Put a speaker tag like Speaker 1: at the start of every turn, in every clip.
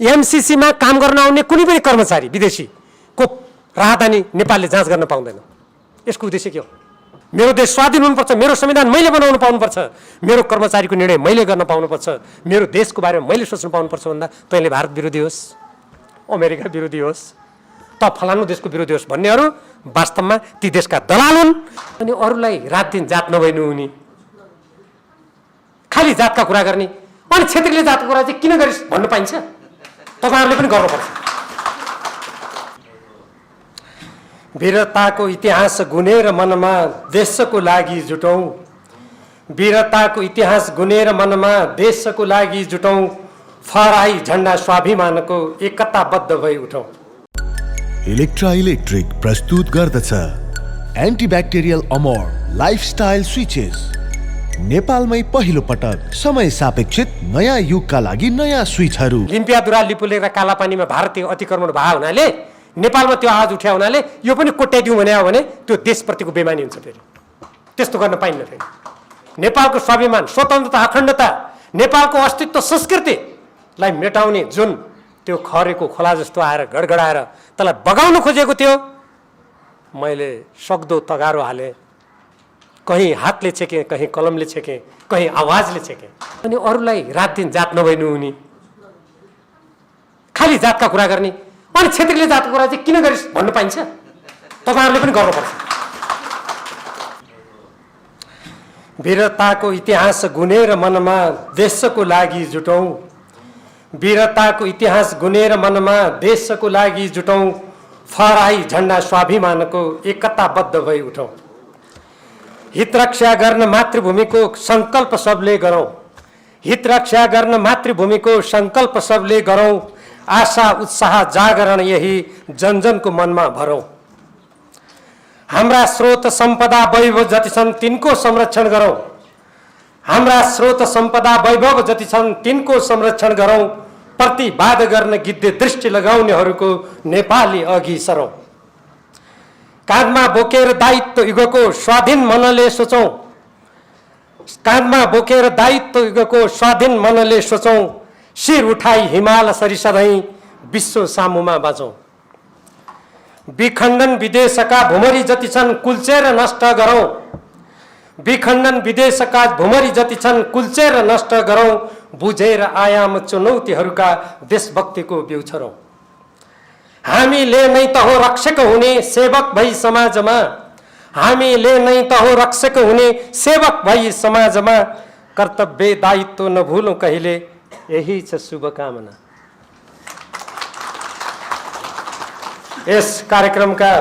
Speaker 1: एमसीसीमा काम गर्न आउने कुनै पनि कर्मचारी विदेशीको राहदानी नेपालले जाँच गर्न पाउँदैन। यसको उद्देश्य के हो? मेरो देश स्वाधीन हुनुपर्छ, मेरो संविधान मैले बनाउन पाउनुपर्छ, मेरो कर्मचारीको निर्णय मैले गर्न पाउनुपर्छ, मेरो देशको बारेमा मैले सोच्न पाउनुपर्छ भन्दा तैँले भारत विरोधी होस्, अमेरिका विरोधी होस्, त फलानु देशको विरोधी होस् भन्नेहरू वास्तवमा ती देशका दलाल हुन्। अनि अरूलाई रात दिन जात नभइनु हुने, खालि जातका कुरा गर्ने, अनि क्षेत्रीय जातको कुरा चाहिँ किन गरिस् भन्नु पाइन्छ? तपाईँहरूले पनि गर्नुपर्छ। वीरताको इतिहास गुनेर मनमा देशको लागि जुटौँ, वीरताको इतिहास गुनेर मनमा देशको लागि जुटौँ, फहराई झण्डा स्वाभिमानको एकताबद्ध भई उठौँ।
Speaker 2: इलेक्ट्रा इलेक्ट्रिक प्रस्तुत गर्दछ एन्टिब्याक्टेरियल अमोर लाइफस्टाइल स्विचेस। नेपालमै पहिलो पटक समय सापेक्षित नयाँ युगका लागि नयाँ स्विचहरू। लिम्पियादुरा
Speaker 1: लिपुलेख र कालापानीमा भारतीय अतिक्रमण भयो हुनाले नेपालमा त्यो आवाज उठ्या हुनाले यो पनि कोट्याइदिउँ भने हो भने त्यो देशप्रतिको बेमानी हुन्छ। फेरि त्यस्तो गर्न पाइन्न। फेरि नेपालको स्वाभिमान, स्वतन्त्रता, अखण्डता, नेपालको अस्तित्व, संस्कृतिलाई मेटाउने जुन त्यो खरेको खोला जस्तो आएर गडगडाएर त्यसलाई बगाउन खोजेको थियो, मैले सक्दो तगारो हालेँ। कहीँ हातले छेकेँ, कहीँ कलमले छेकेँ, कहीँ आवाजले छेकेँ। अनि अरूलाई रात दिन जात नभइनु हुने, खालि जातका कुरा गर्ने, अनि क्षेत्रीय जातको कुरा चाहिँ किन गरिस् भन्नु पाइन्छ? तपाईँहरूले पनि गर्नुपर्छ। वीरताको इतिहास गुनेर मनमा देशको लागि जुटौँ, वीरताको इतिहास गुनेर मनमा देशको लागि जुटौँ, फहराई झण्डा स्वाभिमानको एकताबद्ध भई उठौँ। हित रक्षा गर्न मातृभूमिको सङ्कल्प सबले गरौँ, हित रक्षा गर्न मातृभूमिको सङ्कल्प सबले गरौँ, आशा उत्साह जागरण यही जनजनको मनमा भरौँ। हाम्रा स्रोत सम्पदा वैभव जति छन् तिनको संरक्षण गरौँ, हाम्रा स्रोत सम्पदा वैभव जति छन् तिनको संरक्षण गरौँ, प्रतिवाद गर्न गिद्धे दृष्टि लगाउनेहरूको नेपाली अघि सरौँ। काँधमा बोकेर दायित्व युगको स्वाधीन मनले सोचौँ, काँधमा बोकेर दायित्व युगको स्वाधीन मनले सोचौँ, शिर उठाई हिमाल सरी सधैँ विश्व सामुमा बाँचौँ। विखण्डन विदेशका भुमरी जति छन् कुल्चेर नष्ट गरौँ, विखण्डन विदेशका भुमरी जति छन् कुल्चेर नष्ट गरौँ, बुझेर आयाम चुनौतीहरूका देशभक्तिको बिउ छरौँ। हामीले नै त हो रक्षक हुने सेवक भई समाजमा, हामीले नै त हो रक्षक हुने सेवक भई समाजमा, कर्तव्य दायित्व नभुलौँ कहिले यही छ शुभकामना। यस कार्यक्रमका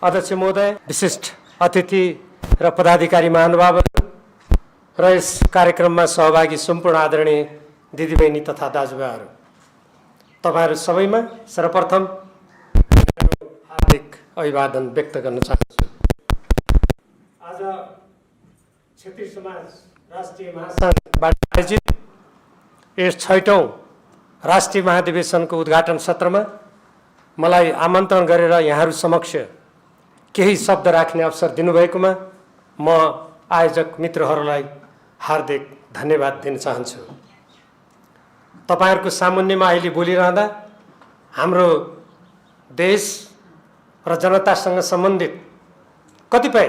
Speaker 1: अध्यक्ष महोदय, विशिष्ट अतिथि र पदाधिकारी महानुभावहरू र यस कार्यक्रममा सहभागी सम्पूर्ण आदरणीय दिदीबहिनी तथा दाजुभाइहरू, तपाईहरू सबैमा सर्वप्रथम हार्दिक अभिवादन व्यक्त गर्न चाहन्छु। आज क्षेत्रीय समाज राष्ट्रिय महासङ्घबाट आयोजित यस 6औं राष्ट्रिय महाधिवेशनको उद्घाटन सत्रमा मलाई आमन्त्रण गरेर यहाँहरू समक्ष केही शब्द राख्ने अवसर दिनुभएकोमा म आयोजक मित्रहरूलाई हार्दिक धन्यवाद दिन चाहन्छु। तपाईहरूको सामुन्नेमा अहिले बोलिरहँदा हाम्रो देश र जनतासँग सम्बन्धित कतिपय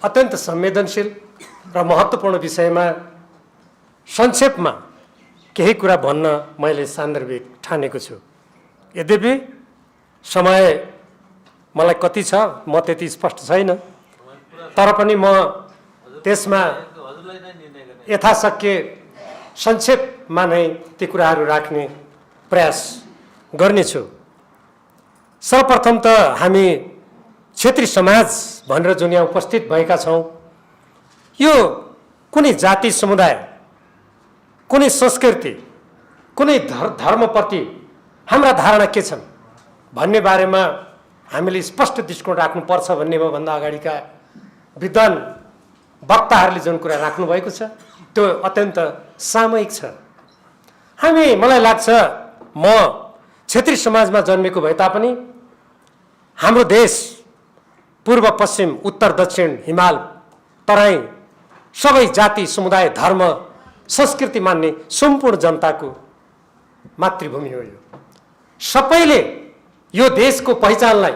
Speaker 1: अत्यन्त संवेदनशील र महत्त्वपूर्ण विषयमा संक्षेपमा केही कुरा भन्न मैले सान्दर्भिक ठानेको छु। यद्यपि समय मलाई कति छ म त्यति स्पष्ट छैन, तर पनि म त्यसमा यथाशक्य संक्षेपमा नै ती कुराहरू राख्ने प्रयास गर्नेछु। सर्वप्रथम त हामी क्षेत्रीय समाज भनेर जुन यहाँ उपस्थित भएका छौँ, यो कुनै जाति समुदाय, कुनै संस्कृति, कुनै धर्मप्रति हाम्रा धारणा के छन् भन्ने बारेमा हामीले स्पष्ट दृष्टिकोण राख्नुपर्छ भन्ने भन्दा अगाडिका विद्वान वक्ताहरूले जुन कुरा राख्नु भएको छ त्यो अत्यन्त सामूहिक छ। मलाई लाग्छ म क्षेत्रीय समाजमा जन्मेको भए तापनि हाम्रो देश पूर्व पश्चिम उत्तर दक्षिण हिमाल तराई सबै जाति समुदाय धर्म संस्कृति मान्ने सम्पूर्ण जनताको मातृभूमि हो यो। सबैले यो देशको पहिचानलाई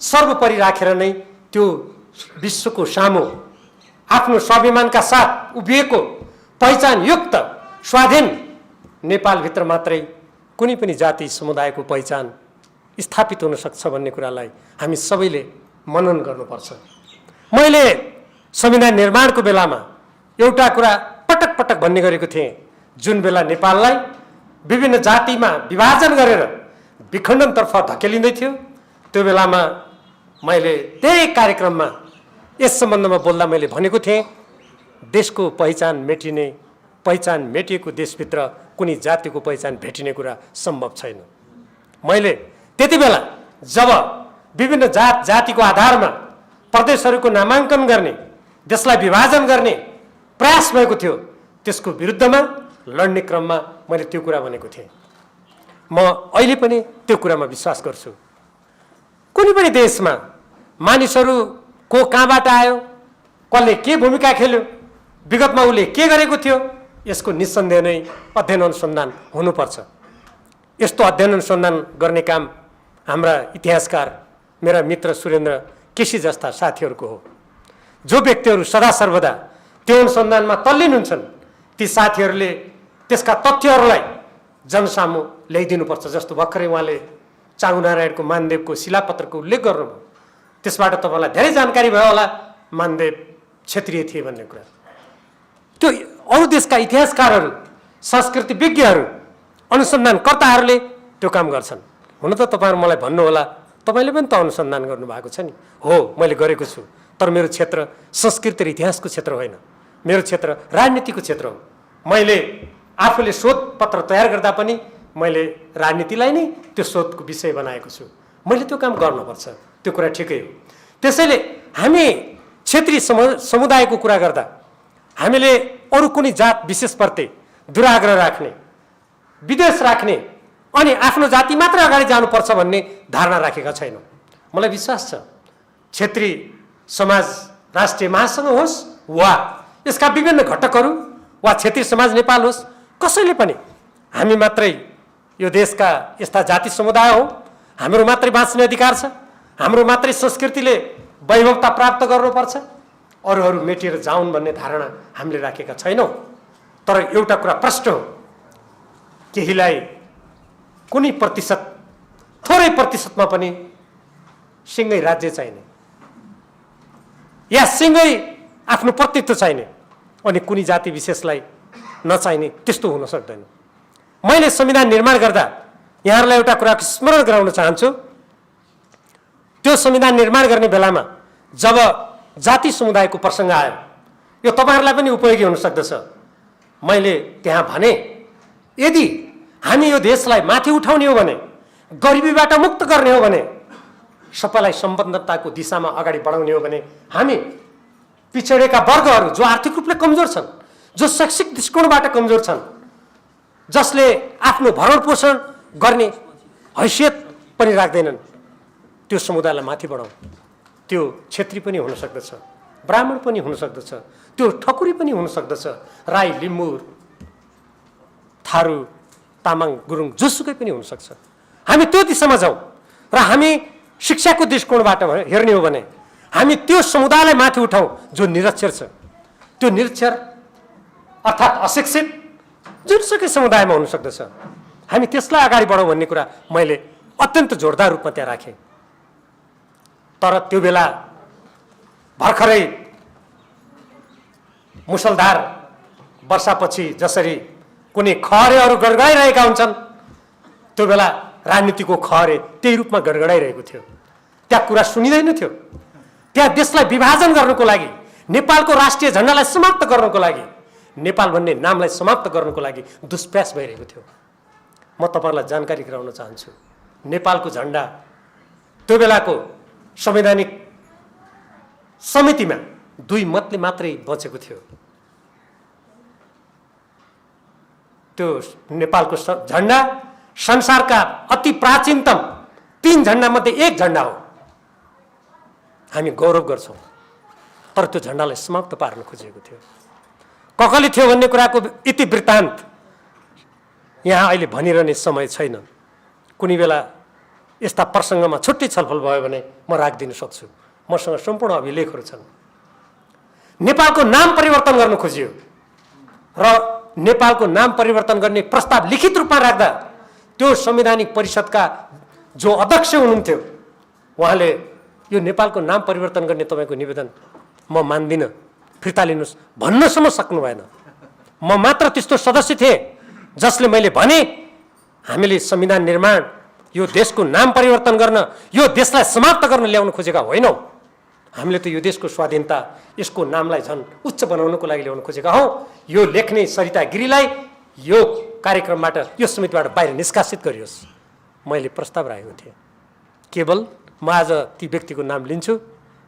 Speaker 1: सर्वोपरि राखेर नै त्यो विश्वको सामु आफ्नो स्वाभिमानका साथ उभिएको पहिचानयुक्त स्वाधीन नेपालभित्र मात्रै कुनै पनि जाति समुदायको पहिचान स्थापित हुन सक्छ भन्ने कुरालाई हामी सबैले मनन गर्नुपर्छ। मैले संविधान निर्माणको बेलामा एउटा कुरा पटक पटक भन्ने गरेको थिएँ, जुन बेला नेपाललाई विभिन्न जातिमा विभाजन गरेर विखण्डनतर्फ धकेलिँदै थियो, त्यो बेलामा मैले त्यही कार्यक्रममा यस सम्बन्धमा बोल्दा मैले भनेको थिएँ, देशको पहिचान मेटिएको देशभित्र कुनै जातिको पहिचान भेटिने कुरा सम्भव छैन। मैले त्यति बेला जब विभिन्न जातिको आधारमा प्रदेशहरूको नामाङ्कन गर्ने, देशलाई विभाजन गर्ने प्रयास भएको थियो, त्यसको विरुद्धमा लड्ने क्रममा मैले त्यो कुरा भनेको थिएँ। म अहिले पनि त्यो कुरामा विश्वास गर्छु। कुनै पनि देशमा मानिसहरू को कहाँबाट आयो, कसले के भूमिका खेल्यो, विगतमा उसले के गरेको थियो, यसको निस्सन्देह नै अध्ययन अनुसन्धान हुनुपर्छ। यस्तो अध्ययन अनुसन्धान गर्ने काम हाम्रा इतिहासकार मेरा मित्र सुरेन्द्र केसी जस्ता साथीहरूको हो। जो व्यक्तिहरू सदा सर्वदा त्यो अनुसन्धानमा तल्लीन हुन्छन्, ती साथीहरूले त्यसका तथ्यहरूलाई जनसामु ल्याइदिनुपर्छ। जस्तो भर्खरै उहाँले चाँगुनारायणको मानदेवको शिलापत्रको उल्लेख गर्नुभयो, त्यसबाट तपाईँलाई धेरै जानकारी भयो होला, मानदेव क्षेत्रीय थिए भन्ने कुरा। त्यो अरू देशका इतिहासकारहरू, संस्कृति विज्ञहरू, अनुसन्धानकर्ताहरूले त्यो काम गर्छन्। हुन त तपाईँहरू मलाई भन्नुहोला, तपाईँले पनि त अनुसन्धान गर्नुभएको छ नि। हो, मैले गरेको छु, तर मेरो क्षेत्र संस्कृति र इतिहासको क्षेत्र होइन, मेरो क्षेत्र राजनीतिको क्षेत्र हो। मैले आफूले शोधपत्र तयार गर्दा पनि मैले राजनीतिलाई नै त्यो शोधको विषय बनाएको छु। मैले त्यो काम गर्नुपर्छ, त्यो कुरा ठिकै हो। त्यसैले हामी क्षेत्रीय समुदायको कुरा गर्दा हामीले अरू कुनै जात विशेषप्रति दुराग्रह राख्ने, विद्वेष राख्ने अनि आफ्नो जाति मात्र अगाडि जानुपर्छ भन्ने धारणा राखेका छैनौँ। मलाई विश्वास छ क्षेत्रीय समाज राष्ट्रिय महासङ्घ होस् वा यसका विभिन्न घटकहरू वा क्षेत्रीय समाज नेपाल होस्, कसैले पनि हामी मात्रै यो देशका यस्ता जाति समुदाय हौँ, हाम्रो मात्रै बाँच्ने अधिकार छ, हाम्रो मात्रै संस्कृतिले वैभवता प्राप्त गर्नुपर्छ, अरूहरू मेटिएर जाउन् भन्ने धारणा हामीले राखेका छैनौँ। तर एउटा कुरा प्रष्ट हो, केहीलाई कुनै प्रतिशत, थोरै प्रतिशतमा पनि सिँगै राज्य चाहिने या सिँगै आफ्नो प्रतित्व चाहिने अनि कुनै जाति विशेषलाई नचाहिने, त्यस्तो हुन सक्दैन। मैले संविधान निर्माण गर्दा यहाँहरूलाई एउटा कुराको स्मरण गराउन चाहन्छु। त्यो संविधान निर्माण गर्ने बेलामा जब जाति समुदायको प्रसङ्ग आयो, यो तपाईँहरूलाई पनि उपयोगी हुन सक्दछ। मैले त्यहाँ भने यदि हामी यो देशलाई माथि उठाउने हो भने, गरिबीबाट मुक्त गर्ने हो भने, सबैलाई सम्पन्नताको दिशामा अगाडि बढाउने हो भने हामी पिछडेका वर्गहरू जो आर्थिक रूपले कमजोर छन्, जो शैक्षिक दृष्टिकोणबाट कमजोर छन्, जसले आफ्नो भरण पोषण गर्ने हैसियत पनि राख्दैनन्, त्यो समुदायलाई माथि बढाउँ। त्यो क्षेत्री पनि हुन सक्दछ, ब्राह्मण पनि हुन सक्दछ, त्यो ठकुरी पनि हुन सक्दछ, राई, लिम्बू, थारू, तामाङ, गुरुङ, जोसुकै पनि हुनसक्छ। हामी त्यो दिशामा जाउँ र हामी शिक्षाको दृष्टिकोणबाट हेर्ने हो भने हामी त्यो समुदायलाई माथि उठाउँ जो निरक्षर छ। त्यो निरक्षर अर्थात् अशिक्षित जुनसुकै समुदायमा हुन सक्दछ, हामी त्यसलाई अगाडि बढाउँ भन्ने कुरा मैले अत्यन्त जोरदार रूपमा त्यहाँ राखेँ। तर त्यो बेला भर्खरै मुसलधार वर्षापछि जसरी कुनै खहरेहरू गडगडाइरहेका हुन्छन्, त्यो बेला राजनीतिको खहरे त्यही रूपमा गडगडाइरहेको थियो। त्यहाँ कुरा सुनिँदैन थियो। त्यहाँ देशलाई विभाजन गर्नको लागि, नेपालको राष्ट्रिय झन्डालाई समाप्त गर्नको लागि, नेपाल भन्ने नामलाई समाप्त गर्नको लागि दुष्प्रयास भइरहेको थियो। म तपाईँहरूलाई जानकारी गराउन चाहन्छु, नेपालको झन्डा त्यो बेलाको संवैधानिक समितिमा 2 मतले मात्रै बचेको थियो। त्यो नेपालको झन्डा संसारका अति प्राचीनतम 3 झन्डामध्ये एक झन्डा हो। हामी गौरव गर्छौँ, तर त्यो झन्डालाई समाप्त पार्न खोजिएको थियो। कसले थियो भन्ने कुराको इतिवृत्तान्त यहाँ अहिले भनिरहने समय छैन। कुनै बेला यस्ता प्रसङ्गमा छुट्टै छलफल भयो भने म राखिदिन सक्छु। मसँग सम्पूर्ण अभिलेखहरू छन्। नेपालको नाम परिवर्तन गर्न खोजियो र नेपालको नाम परिवर्तन गर्ने प्रस्ताव लिखित रूपमा राख्दा त्यो संवैधानिक परिषदका जो अध्यक्ष हुनुहुन्थ्यो उहाँले यो नेपालको नाम परिवर्तन गर्ने तपाईँको निवेदन म मान्दिनँ, फिर्ता लिनुहोस् भन्नसम्म सक्नु भएन। म मात्र त्यस्तो सदस्य थिएँ जसले मैले भने हामीले संविधान निर्माण, यो देशको नाम परिवर्तन गर्न, यो देशलाई समाप्त गर्न ल्याउन खोजेका होइनौँ। हामीले त यो देशको स्वाधीनता, यसको नामलाई झन् उच्च बनाउनको लागि ल्याउन खोजेका हौँ। यो लेख्ने सरिता गिरीलाई यो कार्यक्रमबाट, यो समितिबाट बाहिर निष्कासित गरियोस्। मैले प्रस्ताव राखेको थिएँ। केवल म आज ती व्यक्तिको नाम लिन्छु।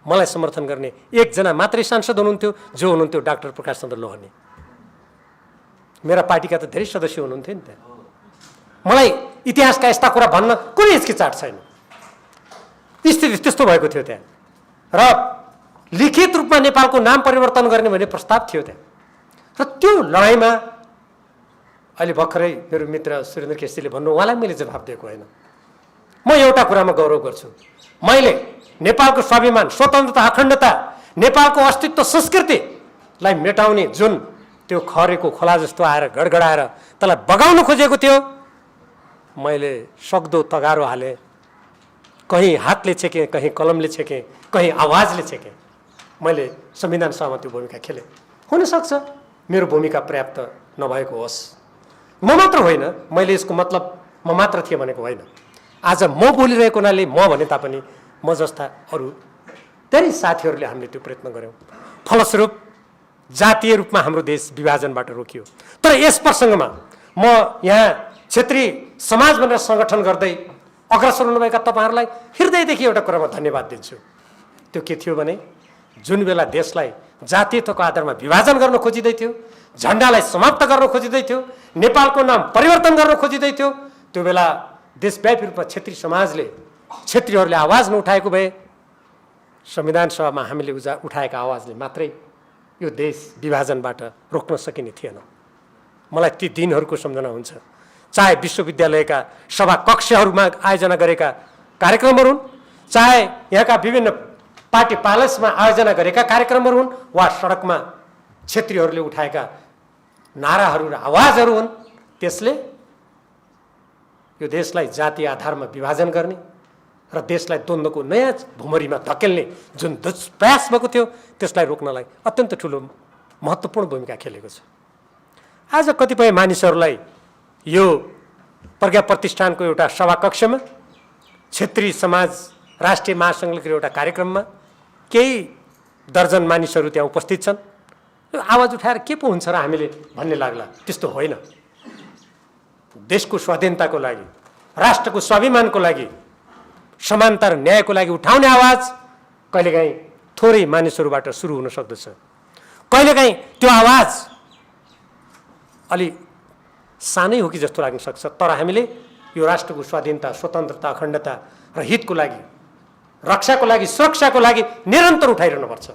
Speaker 1: मलाई समर्थन गर्ने एकजना मात्रै सांसद हुनुहुन्थ्यो, जो हुनुहुन्थ्यो डाक्टर प्रकाश चन्द्र लोहनी। मेरा पार्टीका त धेरै सदस्य हुनुहुन्थ्यो नि त्यहाँ। मलाई इतिहासका यस्ता कुरा भन्न कुनै हिचकिचाट छैन। स्थिति त्यस्तो भएको थियो त्यहाँ र लिखित रूपमा नेपालको नाम परिवर्तन गर्ने भन्ने प्रस्ताव थियो त्यहाँ। र त्यो लडाइँमा अहिले भर्खरै मेरो मित्र सुरेन्द्र केसीले भन्नु, उहाँलाई मैले जवाफ दिएको होइन। म एउटा कुरामा गौरव गर्छु, मैले नेपालको स्वाभिमान, स्वतन्त्रता, अखण्डता, नेपालको अस्तित्व, संस्कृतिलाई मेटाउने जुन त्यो खरेको खोला जस्तो आएर गडगडाएर त्यसलाई बगाउन खोजेको थियो, मैले सक्दो तगारो हालेँ। कहीँ हातले छेकेँ, कहीँ कलमले छेकेँ, कहीँ आवाजले छेकेँ। मैले संविधान सभामा त्यो भूमिका खेलेँ। हुनसक्छ मेरो भूमिका पर्याप्त नभएको होस्। म मात्र होइन, मैले यसको मतलब म मात्र थिएँ भनेको होइन। आज म बोलिरहेको हुनाले म भने तापनि म जस्ता अरू धेरै साथीहरूले हामीले त्यो प्रयत्न गऱ्यौँ। फलस्वरूप जातीय रूपमा हाम्रो देश विभाजनबाट रोकियो। तर यस प्रसङ्गमा म यहाँ क्षेत्रीय समाज भनेर सङ्गठन गर्दै अग्रसर हुनुभएका तपाईँहरूलाई हृदयदेखि एउटा कुरामा धन्यवाद दिन्छु। त्यो के थियो भने, जुन बेला देशलाई जातीयताको आधारमा विभाजन गर्न खोजिँदै थियो, झन्डालाई समाप्त गर्न खोजिँदै थियो, नेपालको नाम परिवर्तन गर्न खोजिँदै थियो, त्यो बेला देशव्यापी रूपमा क्षेत्रीय समाजले, क्षेत्रीहरूले आवाज नउठाएको भए संविधान सभामा हामीले उठाएका आवाजले मात्रै यो देश विभाजनबाट रोक्न सकिने थिएन। मलाई ती दिनहरूको सम्झना हुन्छ। चाहे विश्वविद्यालयका सभा कक्षहरूमा आयोजना गरेका कार्यक्रमहरू हुन्, चाहे यहाँका विभिन्न पार्टी प्यालेसमा आयोजना गरेका कार्यक्रमहरू हुन्, वा सडकमा क्षेत्रीहरूले उठाएका नाराहरू र आवाजहरू हुन्, त्यसले यो देशलाई जातीय आधारमा विभाजन गर्ने र देशलाई द्वन्द्वको नयाँ भुमरीमा धकेल्ने जुन दुष्प्रयास भएको थियो, त्यसलाई रोक्नलाई अत्यन्त ठुलो महत्त्वपूर्ण भूमिका खेलेको छ। आज कतिपय मानिसहरूलाई यो प्रज्ञा प्रतिष्ठानको एउटा सभाकक्षमा, क्षेत्रीय समाज राष्ट्रिय महासङ्घको एउटा कार्यक्रममा केही दर्जन मानिसहरू त्यहाँ उपस्थित छन्। यो आवाज उठाएर के पो हुन्छ र हामीले भन्ने लाग्ला। त्यस्तो होइन। देशको स्वाधीनताको लागि, राष्ट्रको स्वाभिमानको लागि, समानता र न्यायको लागि उठाउने आवाज कहिलेकाहीँ थोरै मानिसहरूबाट सुरु हुन सक्दछ। कहिलेकाहीँ त्यो आवाज अलि सानै हो कि जस्तो लाग्न सक्छ, तर हामीले यो राष्ट्रको स्वाधीनता, स्वतन्त्रता, अखण्डता र हितको लागि, रक्षाको लागि, सुरक्षाको लागि निरन्तर उठाइरहनुपर्छ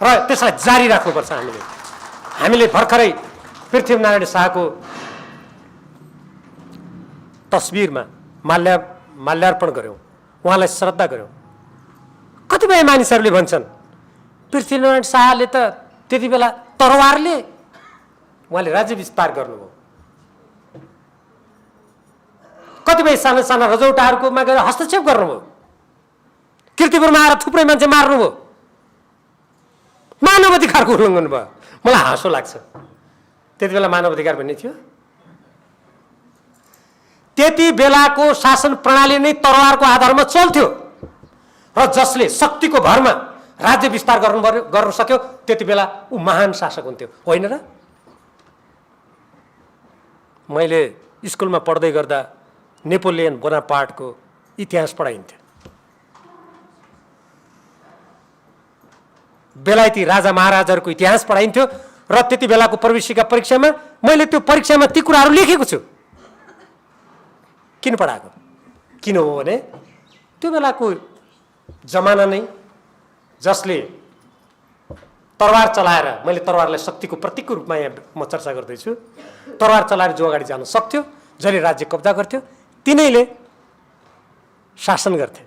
Speaker 1: र त्यसलाई जारी राख्नुपर्छ। हामीले भर्खरै पृथ्वीनारायण शाहको तस्बिरमा माल्यार्पण गऱ्यौँ, उहाँलाई श्रद्धा गऱ्यौँ। कतिपय मानिसहरूले भन्छन् पृथ्वीनारायण शाहले त त्यति बेला तरवारले उहाँले राज्य विस्तार गर्नुभयो। कतिपय साना साना रजौटाहरूकोमा गएर हस्तक्षेप गर्नुभयो। कीर्तिपुरमा आएर थुप्रै मान्छे मार्नुभयो। मानव अधिकारको उल्लङ्घन भयो। मलाई हाँसो लाग्छ। त्यति बेला मानव अधिकार भन्ने थियो? त्यति बेलाको शासन प्रणाली नै तरवारको आधारमा चल्थ्यो र जसले शक्तिको भरमा राज्य विस्तार गर्न सक्यो, त्यति बेला ऊ महान शासक हुन्थ्यो, होइन र? मैले स्कुलमा पढ्दै गर्दा नेपोलियन बोनापार्टको इतिहास पढाइन्थ्यो। बेलायती राजा महाराजाहरूको इतिहास पढाइन्थ्यो र त्यति बेलाको प्रवेशिका परीक्षामा मैले त्यो परीक्षामा ती कुराहरू लेखेको छु। किन पढाएको? किन हो भने त्यो बेलाको जमाना नै जसले तरवार चलाएर, मैले तरवारलाई शक्तिको प्रतीकको रूपमा यहाँ म चर्चा गर्दैछु, तरवार चलाएर जो अगाडि जान सक्थ्यो, जसले राज्य कब्जा गर्थ्यो, तिनैले शासन गर्थे,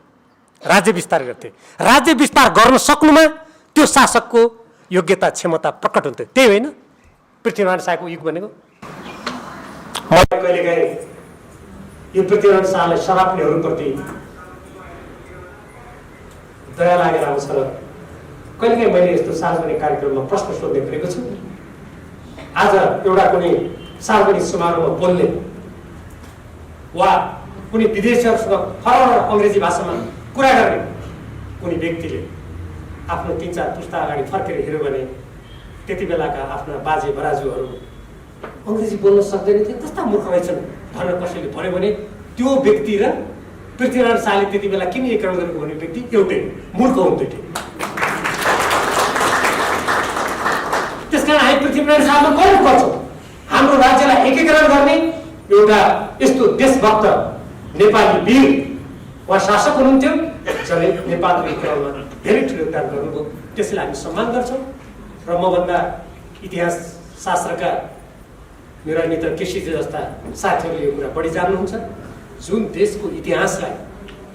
Speaker 1: राज्य विस्तार गर्थे। राज्य विस्तार गर्न सक्नुमा त्यो शासकको योग्यता क्षमता प्रकट हुन्थ्यो। त्यही होइन पृथ्वीनारायण शाहको युग भनेको। मलाई कहिलेकाहीँ यो पृथ्वीनारायण शाहलाई शराब्दीहरूप्रति दया लागेर आउँछ र कहिलेकाहीँ मैले यस्तो सार्वजनिक कार्यक्रममा प्रश्न सोध्ने गरेको छु। आज एउटा कुनै सार्वजनिक समारोहमा बोल्ने वा कुनै विदेशीहरूसँग फरक अङ्ग्रेजी भाषामा कुरा गर्ने कुनै व्यक्तिले आफ्नो 3-4 पुस्ता अगाडि फर्केर हेऱ्यो भने त्यति बेलाका आफ्ना बाजे बराजुहरू अङ्ग्रेजी बोल्न सक्दैन थिए, कस्ता मूर्ख रहेछन् भनेर कसैले भन्यो भने त्यो व्यक्ति र पृथ्वीनारायण शाहले त्यति बेला किन एकीकरण गरेको भन्ने व्यक्ति एउटै मूर्ख हुन्थ्यो। त्यसकारण हामी पृथ्वीनारायण शाहमा गर्नु पर्छौँ। हाम्रो राज्यलाई एकीकरण गर्ने एउटा यस्तो देशभक्त नेपाली वीर वा शासक हुनुहुन्थ्यो जसले नेपालको एकीकरणमा धेरै ठुलो योगदान गर्नुभयो। त्यसलाई हामी सम्मान गर्छौँ र मभन्दा इतिहास शास्त्रका मेरा मित्र केसीजी जस्ता साथीहरूले यो कुरा बढी जान्नुहुन्छ। जुन देशको इतिहासलाई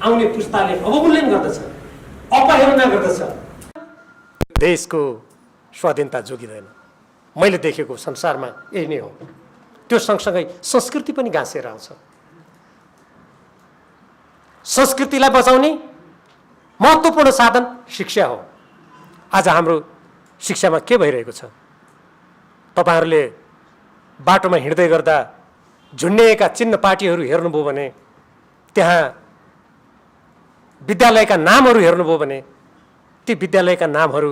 Speaker 1: आउने पुस्ताले अवमूल्यन गर्दछ, अपहेलना गर्दछ, देशको स्वाधीनता जोगिँदैन। मैले देखेको संसारमा यही नै हो। त्यो सँगसँगै संस्कृति पनि गाँसेर आउँछ। संस्कृतिलाई बचाउने महत्त्वपूर्ण साधन शिक्षा हो। आज हाम्रो शिक्षामा के भइरहेको छ? तपाईहरुले बाटोमा हिँड्दै गर्दा झुन्डिएका चिन्ह पार्टीहरू हेर्नुभयो भने, त्यहाँ विद्यालयका नामहरू हेर्नुभयो भने, ती विद्यालयका नामहरू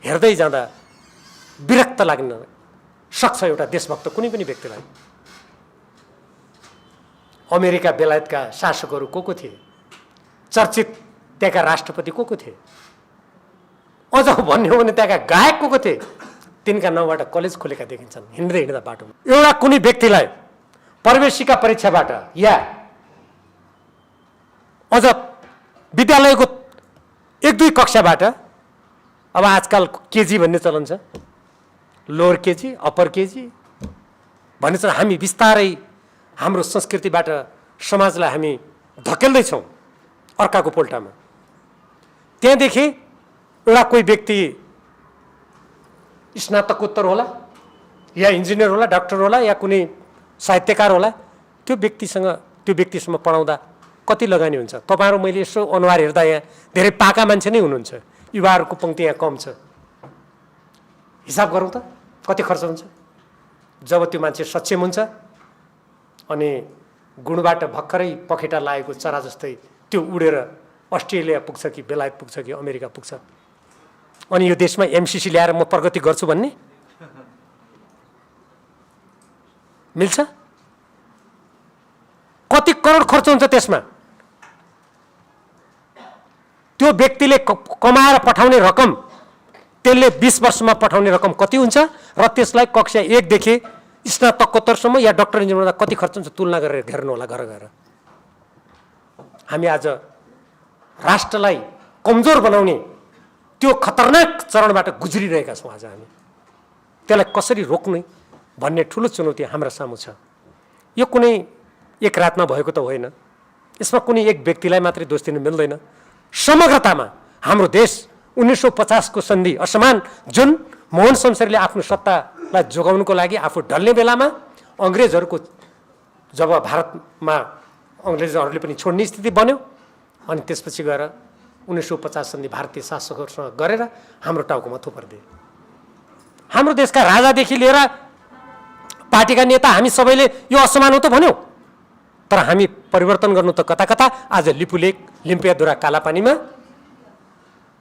Speaker 1: हेर्दै जाँदा विरक्त लाग्न सक्छ एउटा देशभक्त कुनै पनि व्यक्तिलाई। अमेरिका बेलायतका शासकहरू को थिए? चर्चित त्यहाँका राष्ट्रपति को थिए? अझ भन्ने हो भने त्यहाँका गायक को थिए? तिनका नाउँबाट कलेज खोलेका देखिन्छन् हिँड्दै हिँड्दा बाटोमा। एउटा कुनै व्यक्तिलाई प्रवेशिका परीक्षाबाट या अझ विद्यालयको 1-2 कक्षाबाट, अब आजकल केजी भन्ने चलन छ, लोअर केजी अप्पर केजी भन्ने छ, हामी बिस्तारै हाम्रो संस्कृतिबाट समाजलाई हामी धकेल्दैछौँ अर्काको पोल्टामा। त्यहाँदेखि एउटा कोही व्यक्ति स्नातकोत्तर होला या इन्जिनियर होला, डाक्टर होला या कुनै साहित्यकार होला, त्यो व्यक्तिसँग पढाउँदा कति लगानी हुन्छ? तपाईहरु मैले यसो अनुहार हेर्दा यहाँ धेरै पाका मान्छे नै हुनुहुन्छ, युवाहरूको पंक्ति यहाँ कम छ। हिसाब गरौँ त कति खर्च हुन्छ? जब त्यो मान्छे सक्षम हुन्छ अनि गुणबाट भक्करै पखेटा लागेको चरा जस्तै त्यो उडेर अस्ट्रेलिया पुग्छ कि बेलायत पुग्छ कि अमेरिका पुग्छ, अनि यो देशमा एमसीसी ल्याएर म प्रगति गर्छु भन्ने मिल्छ? कति करोड खर्च हुन्छ त्यसमा? त्यो व्यक्तिले कमाएर पठाउने रकम, त्यसले 20 वर्षमा पठाउने रकम कति हुन्छ र त्यसलाई कक्षा 1 देखि स्नातकोत्तरसम्म या डाक्टर इन्जिनियर हुँदा कति खर्च हुन्छ तुलना गरेर हेर्नु होला घर गएर। हामी आज राष्ट्रलाई कमजोर बनाउने त्यो खतरनाक चरणबाट गुज्रिरहेका छौँ। आज हामी त्यसलाई कसरी रोक्ने भन्ने ठुलो चुनौती हाम्रो सामु छ। यो कुनै एक रातमा भएको त होइन, यसमा कुनै एक व्यक्तिलाई मात्रै दोष दिन मिल्दैन। समग्रतामा हाम्रो देश 1950 को सन्धि असमान जुन मोहन शमशेरले आफ्नो सत्तालाई जोगाउनको लागि आफू ढल्ने बेलामा अंग्रेजहरूको जब भारतमा अंग्रेजहरूले पनि छोड्ने स्थिति बन्यो, अनि त्यसपछि गएर 1950 सन्धि भारतीय शासकहरूसँग गरेर हाम्रो टाउकोमा थुपर्दिए। हाम्रो देशका राजादेखि लिएर पार्टीका नेता हामी सबैले यो असमान हो त भन्यौ, तर हामी परिवर्तन गर्नु त कता कता। आज लिपुलेक लिम्पियाधुरा कालापानीमा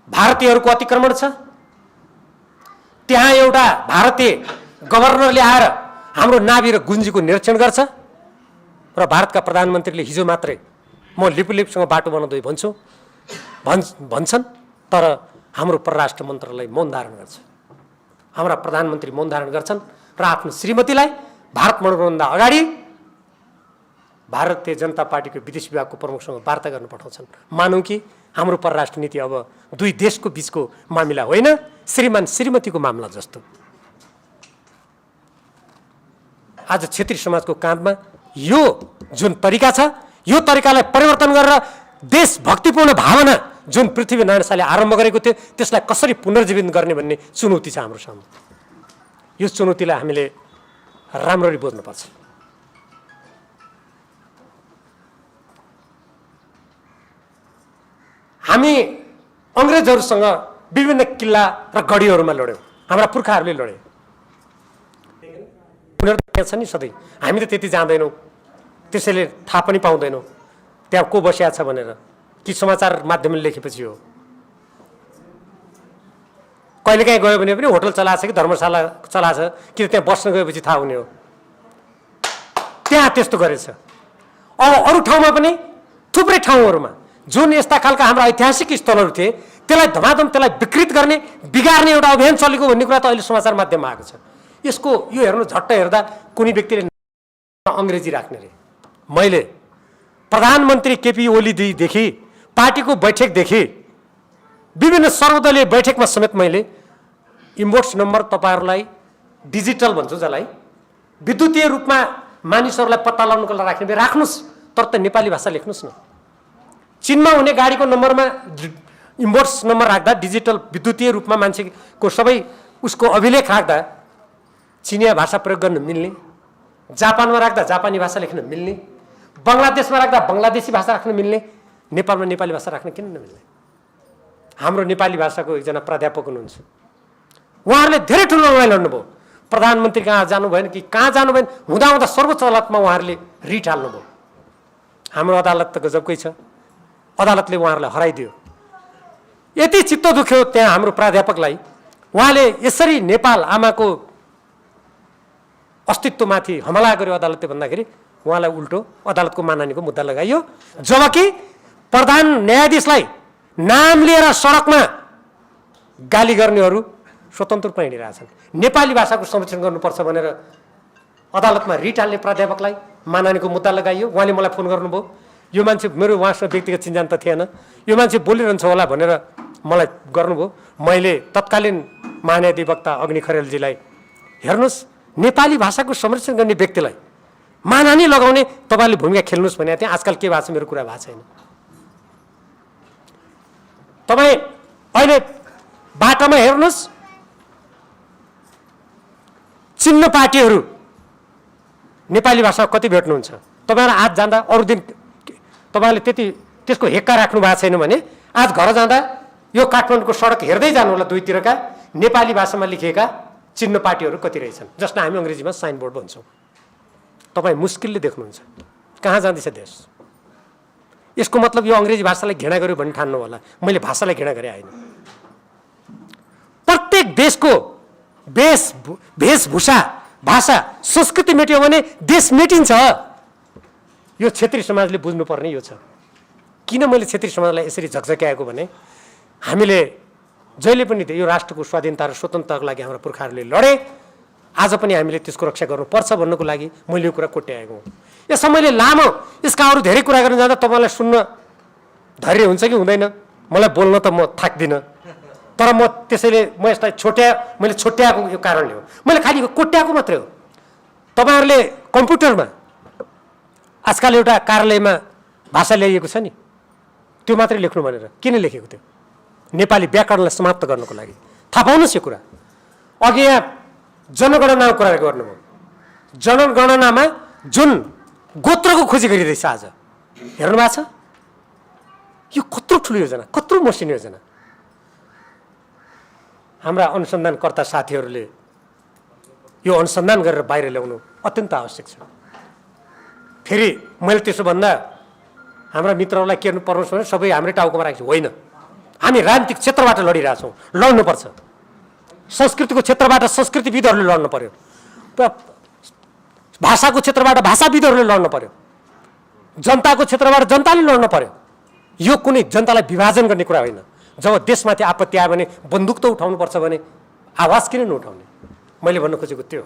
Speaker 1: भारतीयहरूको अतिक्रमण छ। त्यहाँ एउटा भारतीय गभर्नरले आएर हाम्रो नाभि र गुन्जीको निरीक्षण गर्छ र भारतका प्रधानमन्त्रीले हिजो मात्रै म लिपुलेकसँग बाटो बनाउँदै भन्छन्, तर हाम्रो परराष्ट्र मन्त्रालय मौन धारण गर्छ। हाम्रा प्रधानमन्त्री मौन धारण गर्छन् र आफ्नो श्रीमतीलाई भारत मोड्नुभन्दा अगाडि भारतीय जनता पार्टीको विदेश विभागको प्रमुखसँग वार्ता गर्न पठाउँछन्। मानौँ कि हाम्रो परराष्ट्र नीति अब दुई देशको बीचको मामिला होइन, श्रीमान श्रीमतीको मामला जस्तो। आज क्षेत्रीय समाजको काँधमा यो जुन तरिका छ, यो तरिकालाई परिवर्तन गरेर देशभक्तिपूर्ण भावना जुन पृथ्वीनारायण शाहले आरम्भ गरेको थियो त्यसलाई कसरी पुनर्जीवित गर्ने भन्ने चुनौती छ हाम्रो सामु। यो चुनौतीलाई हामीले राम्ररी बुझ्नुपर्छ। हामी अङ्ग्रेजहरूसँग विभिन्न किल्ला र गढीहरूमा लड्यौँ, हाम्रा पुर्खाहरूले लडे। उनीहरू त्यहाँ छ नि सधैँ, हामी त त्यति जाँदैनौँ, त्यसैले थाहा पनि पाउँदैनौँ त्यहाँ को बसिया छ भनेर, कि समाचार माध्यमले लेखेपछि हो। कहिलेकाहीँ गयो भने पनि होटल चलाएको छ कि धर्मशाला चलाएको छ कि त्यहाँ बस्न गएपछि थाहा हुने हो। त्यहाँ त्यस्तो गरेछ। अब अरू ठाउँमा पनि थुप्रै ठाउँहरूमा जुन यस्ता खालका हाम्रा ऐतिहासिक स्थलहरू थिए त्यसलाई धमाधम त्यसलाई विकृत गर्ने बिगार्ने एउटा अभियान चलेको भन्ने कुरा त अहिले समाचार माध्यममा आएको छ। यसको यो हेर्नु झट्ट हेर्दा कुनै व्यक्तिले अङ्ग्रेजी राख्ने रे। मैले प्रधानमन्त्री केपी ओलीदेखि पार्टीको बैठकदेखि विभिन्न सर्वदलीय बैठकमा समेत मैले इन्भोइस नम्बर तपाईँहरूलाई डिजिटल भन्छु जसलाई विद्युतीय रूपमा मानिसहरूलाई पत्ता लगाउनको लागि राख्ने राख्नुहोस्, तर त नेपाली भाषा लेख्नुहोस् न। चिनमा हुने गाडीको नम्बरमा इन्भोइस नम्बर राख्दा डिजिटल विद्युतीय रूपमा मान्छेको सबै उसको अभिलेख राख्दा चिनिया भाषा प्रयोग गर्न मिल्ने, जापानमा राख्दा जापानी भाषा लेख्न मिल्ने, बङ्गलादेशमा राख्दा बङ्गलादेशी भाषा राख्न मिल्ने, नेपालमा नेपाली भाषा राख्न किन नमिल्ने? हाम्रो नेपाली भाषाको एकजना प्राध्यापक हुनुहुन्छ, उहाँहरूले धेरै ठुलो लडाइँ लड्नुभयो। प्रधानमन्त्री कहाँ जानु भएन कि कहाँ जानु भएन, हुँदा हुँदा सर्वोच्च अदालतमा उहाँहरूले रिट हाल्नुभयो। हाम्रो अदालत त गजबकै छ, अदालतले उहाँहरूलाई हराइदियो। यति चित्त दुख्यो त्यहाँ हाम्रो प्राध्यापकलाई। उहाँले यसरी नेपाल आमाको अस्तित्वमाथि हमला गर्यो अदालतले भन्दाखेरि उहाँलाई उल्टो अदालतको मानहानिको मुद्दा लगाइयो, जबकि प्रधान न्यायाधीशलाई नाम लिएर सडकमा गाली गर्नेहरू स्वतन्त्र रूपमा हिँडिरहेछन्। नेपाली भाषाको संरक्षण गर्नुपर्छ भनेर अदालतमा रिट हाल्ने प्राध्यापकलाई मानहानिको मुद्दा लगाइयो। उहाँले मलाई फोन गर्नुभयो, यो मान्छे मेरो उहाँसँग व्यक्तिगत चिन्जान त थिएन, यो मान्छे बोलिरहन्छ होला भनेर मलाई गर्नुभयो। मैले तत्कालीन महान्यायाधिवक्ता अग्नि खरेलजीलाई हेर्नुहोस्, नेपाली भाषाको संरक्षण गर्ने व्यक्तिलाई मानहानि लगाउने तपाईँले भूमिका खेल्नुहोस् भने त्यहाँ आजकल के भएको छ मेरो कुरा भएको छैन। तपाईँ अहिले बाटोमा हेर्नुहोस्, चिन्न पार्टीहरू नेपाली भाषा कति भेट्नुहुन्छ? तपाईँहरू आज जाँदा अरू दिन तपाईँले त्यति त्यसको हेक्का राख्नु भएको छैन भने आज घर जाँदा यो काठमाडौँको सडक हेर्दै जानु होला, दुईतिरका नेपाली भाषामा लेखिएका चिन्न पार्टीहरू कति रहेछन्, जसलाई हामी अङ्ग्रेजीमा साइनबोर्ड भन्छौँ। तपाईँ मुस्किलले देख्नुहुन्छ कहाँ जाँदैछ देश। यसको मतलब यो अङ्ग्रेजी भाषालाई घृणा गर्यो भन्ने ठान्नु होला। मैले भाषालाई घृणा गरे होइन। प्रत्येक देशको वेशभूषा, भाषा, संस्कृति मेट्यो भने देश मेटिन्छ। यो क्षेत्रीय समाजले बुझ्नुपर्ने यो छ। किन मैले क्षेत्रीय समाजलाई यसरी झकझक्याएको भने हामीले जहिले पनि यो राष्ट्रको स्वाधीनता र स्वतन्त्रताको लागि हाम्रा पुर्खाहरूले लडे, आज पनि हामीले त्यसको रक्षा गर्नुपर्छ भन्नको लागि मैले यो कुरा कोट्याएको हुँ। यसमा मैले लामो यसका अरू धेरै कुरा गर्न जाँदा तपाईँलाई सुन्न धैर्य हुन्छ कि हुँदैन, मलाई बोल्न त म थाक्दिनँ, तर म त्यसैले म यसलाई मैले छोट्याएको यो कारणले हो। मैले खालि कोट्याएको मात्रै हो। तपाईँहरूले कम्प्युटरमा आजकल एउटा कार्यालयमा भाषा ल्याइएको छ नि, त्यो मात्रै लेख्नु भनेर किन लेखेको थियो? नेपाली व्याकरणलाई समाप्त गर्नको लागि। थाहा पाउनुहोस् यो कुरा। अघि यहाँ जनगणनाको कुरा गर्नुभयो, जनगणनामा जुन गोत्रको खोजी गरिँदैछ आज हेर्नु भएको छ? यो कत्रो ठुलो योजना, कत्रो मसिनो योजना। हाम्रा अनुसन्धानकर्ता साथीहरूले यो अनुसन्धान गरेर बाहिर ल्याउनु अत्यन्त आवश्यक छ। फेरि मैले त्यसो भन्दा हाम्रा मित्रहरूलाई के गर्नुपर्छ भने सबै हाम्रै टाउकोमा राख्छु, होइन, हामी राजनीतिक क्षेत्रबाट लडिरहेछौँ, लड्नुपर्छ। संस्कृतिको क्षेत्रबाट संस्कृतिविदहरूले लड्नु पर्यो, भाषाको क्षेत्रबाट भाषाविदहरूले लड्नु पर्यो, जनताको क्षेत्रबाट जनताले लड्नु पर्यो। यो कुनै जनतालाई विभाजन गर्ने कुरा होइन। जब देशमाथि आपत्ति आयो भने बन्दुक त उठाउनुपर्छ भने आवाज किन नउठाउने? मैले भन्न खोजेको त्यो,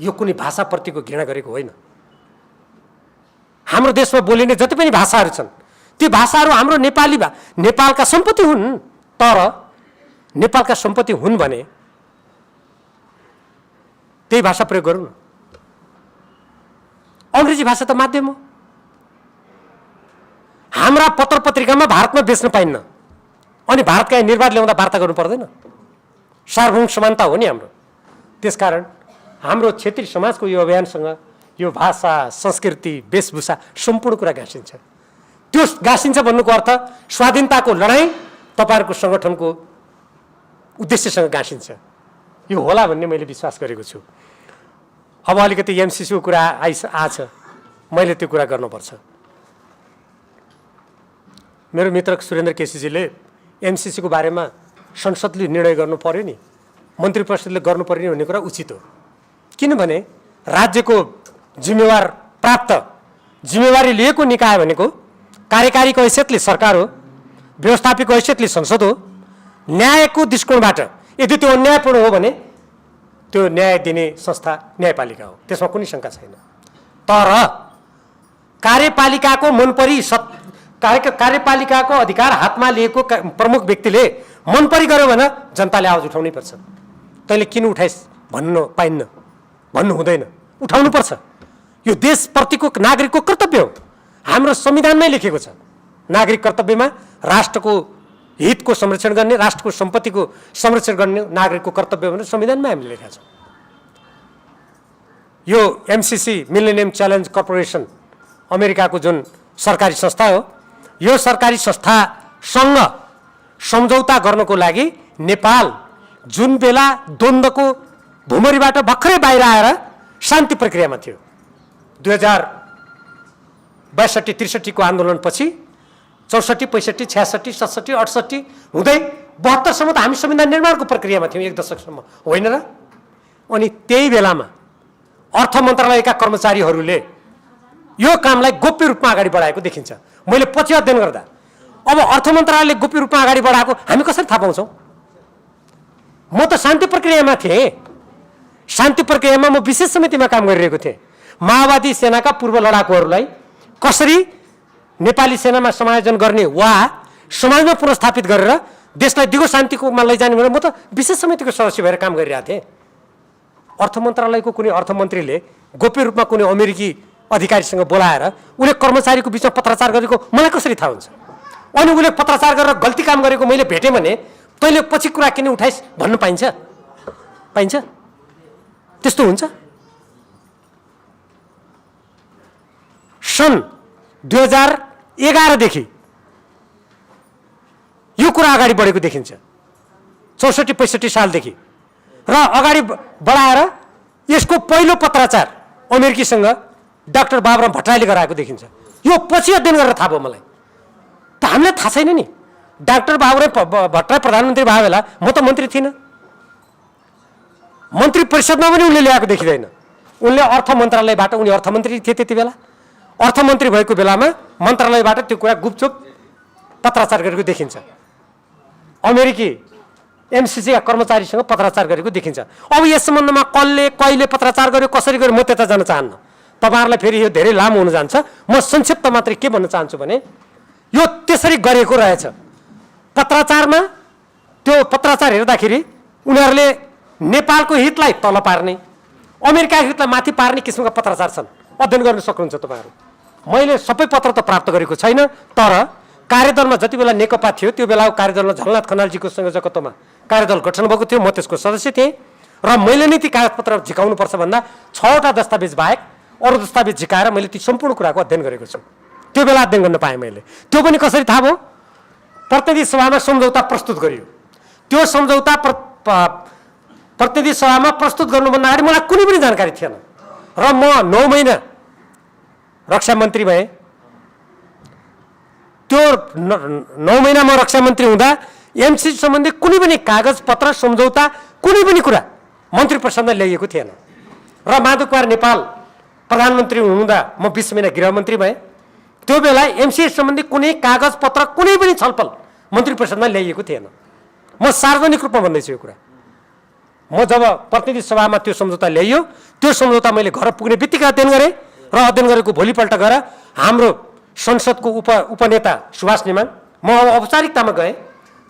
Speaker 1: यो कुनै भाषाप्रतिको घृणा गरेको होइन। हाम्रो देशमा बोलिने जति पनि भाषाहरू छन् ती भाषाहरू हाम्रो नेपालका सम्पत्ति हुन्। तर नेपालका सम्पत्ति हुन् भने त्यही भाषा प्रयोग गरौँ न। अङ्ग्रेजी भाषा त माध्यम हो। हाम्रा पत्र पत्रिकामा भारतमा बेच्न पाइन्न अनि भारतका निर्वाध ल्याउँदा वार्ता गर्नु पर्दैन। सार्वभौम समानता हो नि हाम्रो। त्यसकारण हाम्रो क्षेत्रीय समाजको यो अभियानसँग यो भाषा, संस्कृति, वेशभूषा सम्पूर्ण कुरा गाँसिन्छ। त्यो गाँसिन्छ भन्नुको अर्थ स्वाधीनताको लडाईँ तपाईहरुको संगठनको उद्देश्यसँग गाँसिन्छ। यो होला भन्ने मैले विश्वास गरेको छु। अब अलिकति एमसीसी को कुरा आछ, मैले त्यो कुरा गर्नुपर्छ। मेरो मित्र सुरेन्द्र केसीजीले एमसीसी को बारेमा संसदले निर्णय गर्नु पर्यो नि, मन्त्री परिषदले गर्नु पर्यो भन्ने कुरा उचित हो। किनभने राज्यको जिम्मेवार प्राप्त जिम्मेवारी लिएको निकाय भनेको कार्यकारीको हैसियतले सरकार हो, व्यवस्थापिकको हैसियतले संसद हो। न्यायको दृष्टिकोणबाट यदि त्यो अन्यायपूर्ण हो भने त्यो न्याय दिने संस्था न्यायपालिका हो, त्यसमा कुनै शंका छैन। तर कार्यपालिकाको मनपरी कार्यपालिकाको अधिकार हातमा लिएको प्रमुख व्यक्तिले मनपरी गर्यो भने जनताले आवाज उठाउनै पर्छ। तैँले किन उठाइस् भन्नु पाइन्न, भन्नु हुँदैन, उठाउनु पर्छ। यो देशप्रतिको नागरिकको कर्तव्य हो। हाम्रो संविधानमै लेखेको छ, नागरिक कर्तव्यमा राष्ट्रको हितको संरक्षण गर्ने, राष्ट्रको सम्पत्तिको संरक्षण गर्ने नागरिकको कर्तव्य भनेर संविधानमै हामीले लेखेका छौँ। यो एमसीसी मिलेनियम च्यालेन्ज कर्पोरेसन अमेरिकाको जुन सरकारी संस्था हो, यो सरकारी संस्थासँग सम्झौता गर्नको लागि नेपाल जुन बेला द्वन्द्वको भुमरीबाट भर्खरै बाहिर आएर शान्ति प्रक्रियामा थियो। 2062-63 को आन्दोलनपछि 64, 65, 66, 67, 68 हुँदै 72 सम्म त हामी संविधान निर्माणको प्रक्रियामा थियौँ, 1 दशकसम्म होइन र? अनि त्यही बेलामा अर्थ मन्त्रालयका कर्मचारीहरूले यो कामलाई गोप्य रूपमा अगाडि बढाएको देखिन्छ। मैले पछि अध्ययन गर्दा अब अर्थ मन्त्रालयले गोप्य रूपमा अगाडि बढाएको हामी कसरी थाहा पाउँछौँ? म त शान्ति प्रक्रियामा थिएँ। शान्ति प्रक्रियामा म विशेष समितिमा काम गरिरहेको थिएँ। माओवादी सेनाका पूर्व लडाकुहरूलाई कसरी नेपाली सेनामा समायोजन गर्ने वा समाजमा पुनर्स्थापित गरेर देशलाई दिगो शान्तिकोमा लैजाने भनेर म त विशेष समितिको सदस्य भएर काम गरिरहेको थिएँ। अर्थ मन्त्रालयको कुनै अर्थमन्त्रीले गोप्य रूपमा कुनै अमेरिकी अधिकारीसँग बोलाएर उले कर्मचारीको बिचमा पत्राचार गरेको मलाई कसरी थाहा हुन्छ? अनि उले पत्राचार गरेर गल्ती काम गरेको मैले भेटेँ भने तैँले पछि कुरा किन उठाइस् भन्नु पाइन्छ? पाइन्छ? त्यस्तो हुन्छ? सन् 2011 देखि यो कुरा अगाडि बढेको देखिन्छ। 64-65 सालदेखि र अगाडि बढाएर यसको पहिलो पत्राचार अमेरिकीसँग डाक्टर बाबुराम भट्टराईले गराएको देखिन्छ। यो पछि अध्ययन गरेर थाहा भयो मलाई, त हामीलाई थाहा छैन नि। डाक्टर बाबुराम भट्टराई प्रधानमन्त्री भए बेला म त मन्त्री थिइनँ, मन्त्री परिषदमा पनि उनले ल्याएको देखिँदैन। उनले अर्थ मन्त्रालयबाट, उनी अर्थमन्त्री थिए त्यति बेला, अर्थमन्त्री भएको बेलामा मन्त्रालयबाट त्यो कुरा गुपचुप पत्राचार गरेको देखिन्छ। अमेरिकी एमसीसीका कर्मचारीसँग पत्राचार गरेको देखिन्छ। अब यस सम्बन्धमा कसले कहिले पत्राचार गर्यो, कसरी गर्यो, म त्यता जान चाहन्न। तपाईहरुलाई फेरि यो धेरै लामो हुन जान्छ। म संक्षिप्त मात्रै के भन्न चाहन्छु भने यो त्यसरी गरेको रहेछ। पत्राचारमा त्यो पत्राचार हेर्दाखेरि उनीहरूले नेपालको हितलाई तल पार्ने, अमेरिकाको हितलाई माथि पार्ने किसिमका पत्राचार छन्। अध्ययन गर्न सक्नुहुन्छ तपाईहरु। मैले सबै पत्र त प्राप्त गरेको छैन, तर कार्यदलमा जति बेला नेकपा थियो त्यो बेलाको कार्यदलमा झलनाथ खनालजीको संयोजकत्वमा कार्यदल गठन भएको थियो, म त्यसको सदस्य थिएँ र मैले नै ती कागजपत्र झिकाउनु पर्छ भन्दा 6वटा दस्तावेज बाहेक अरू दस्तावेज झिकाएर मैले ती सम्पूर्ण कुराको अध्ययन गरेको छु। त्यो बेला अध्ययन गर्न पाएँ मैले। त्यो पनि कसरी थाहा भयो? प्रतिनिधि सभामा सम्झौता प्रस्तुत गरियो। त्यो सम्झौता प्रतिनिधि सभामा प्रस्तुत गर्नुभन्दा अगाडि मलाई कुनै पनि जानकारी थिएन र म 9 महिना रक्षा मन्त्री भएँ। त्यो 9 महिना म रक्षा मन्त्री हुँदा एमसीसी सम्बन्धी कुनै पनि कागज पत्र सम्झौता कुनै पनि कुरा मन्त्री परिषदमा ल्याइएको थिएन। र माधव कुमार नेपाल प्रधानमन्त्री हुँदा म 20 महिना गृहमन्त्री भएँ। त्यो बेला एमसीसी सम्बन्धी कुनै कागज पत्र कुनै पनि छलफल मन्त्री परिषदमा ल्याइएको थिएन। म सार्वजनिक रूपमा भन्दैछु यो कुरा। म जब प्रतिनिधि सभामा त्यो सम्झौता ल्याइयो, त्यो सम्झौता मैले घर पुग्ने बित्तिकै अध्ययन गरेँ र अध्ययन गरेको भोलिपल्ट गएर हाम्रो संसदको उपनेता सुभाष नेमाङ, म अब औपचारिकतामा गएँ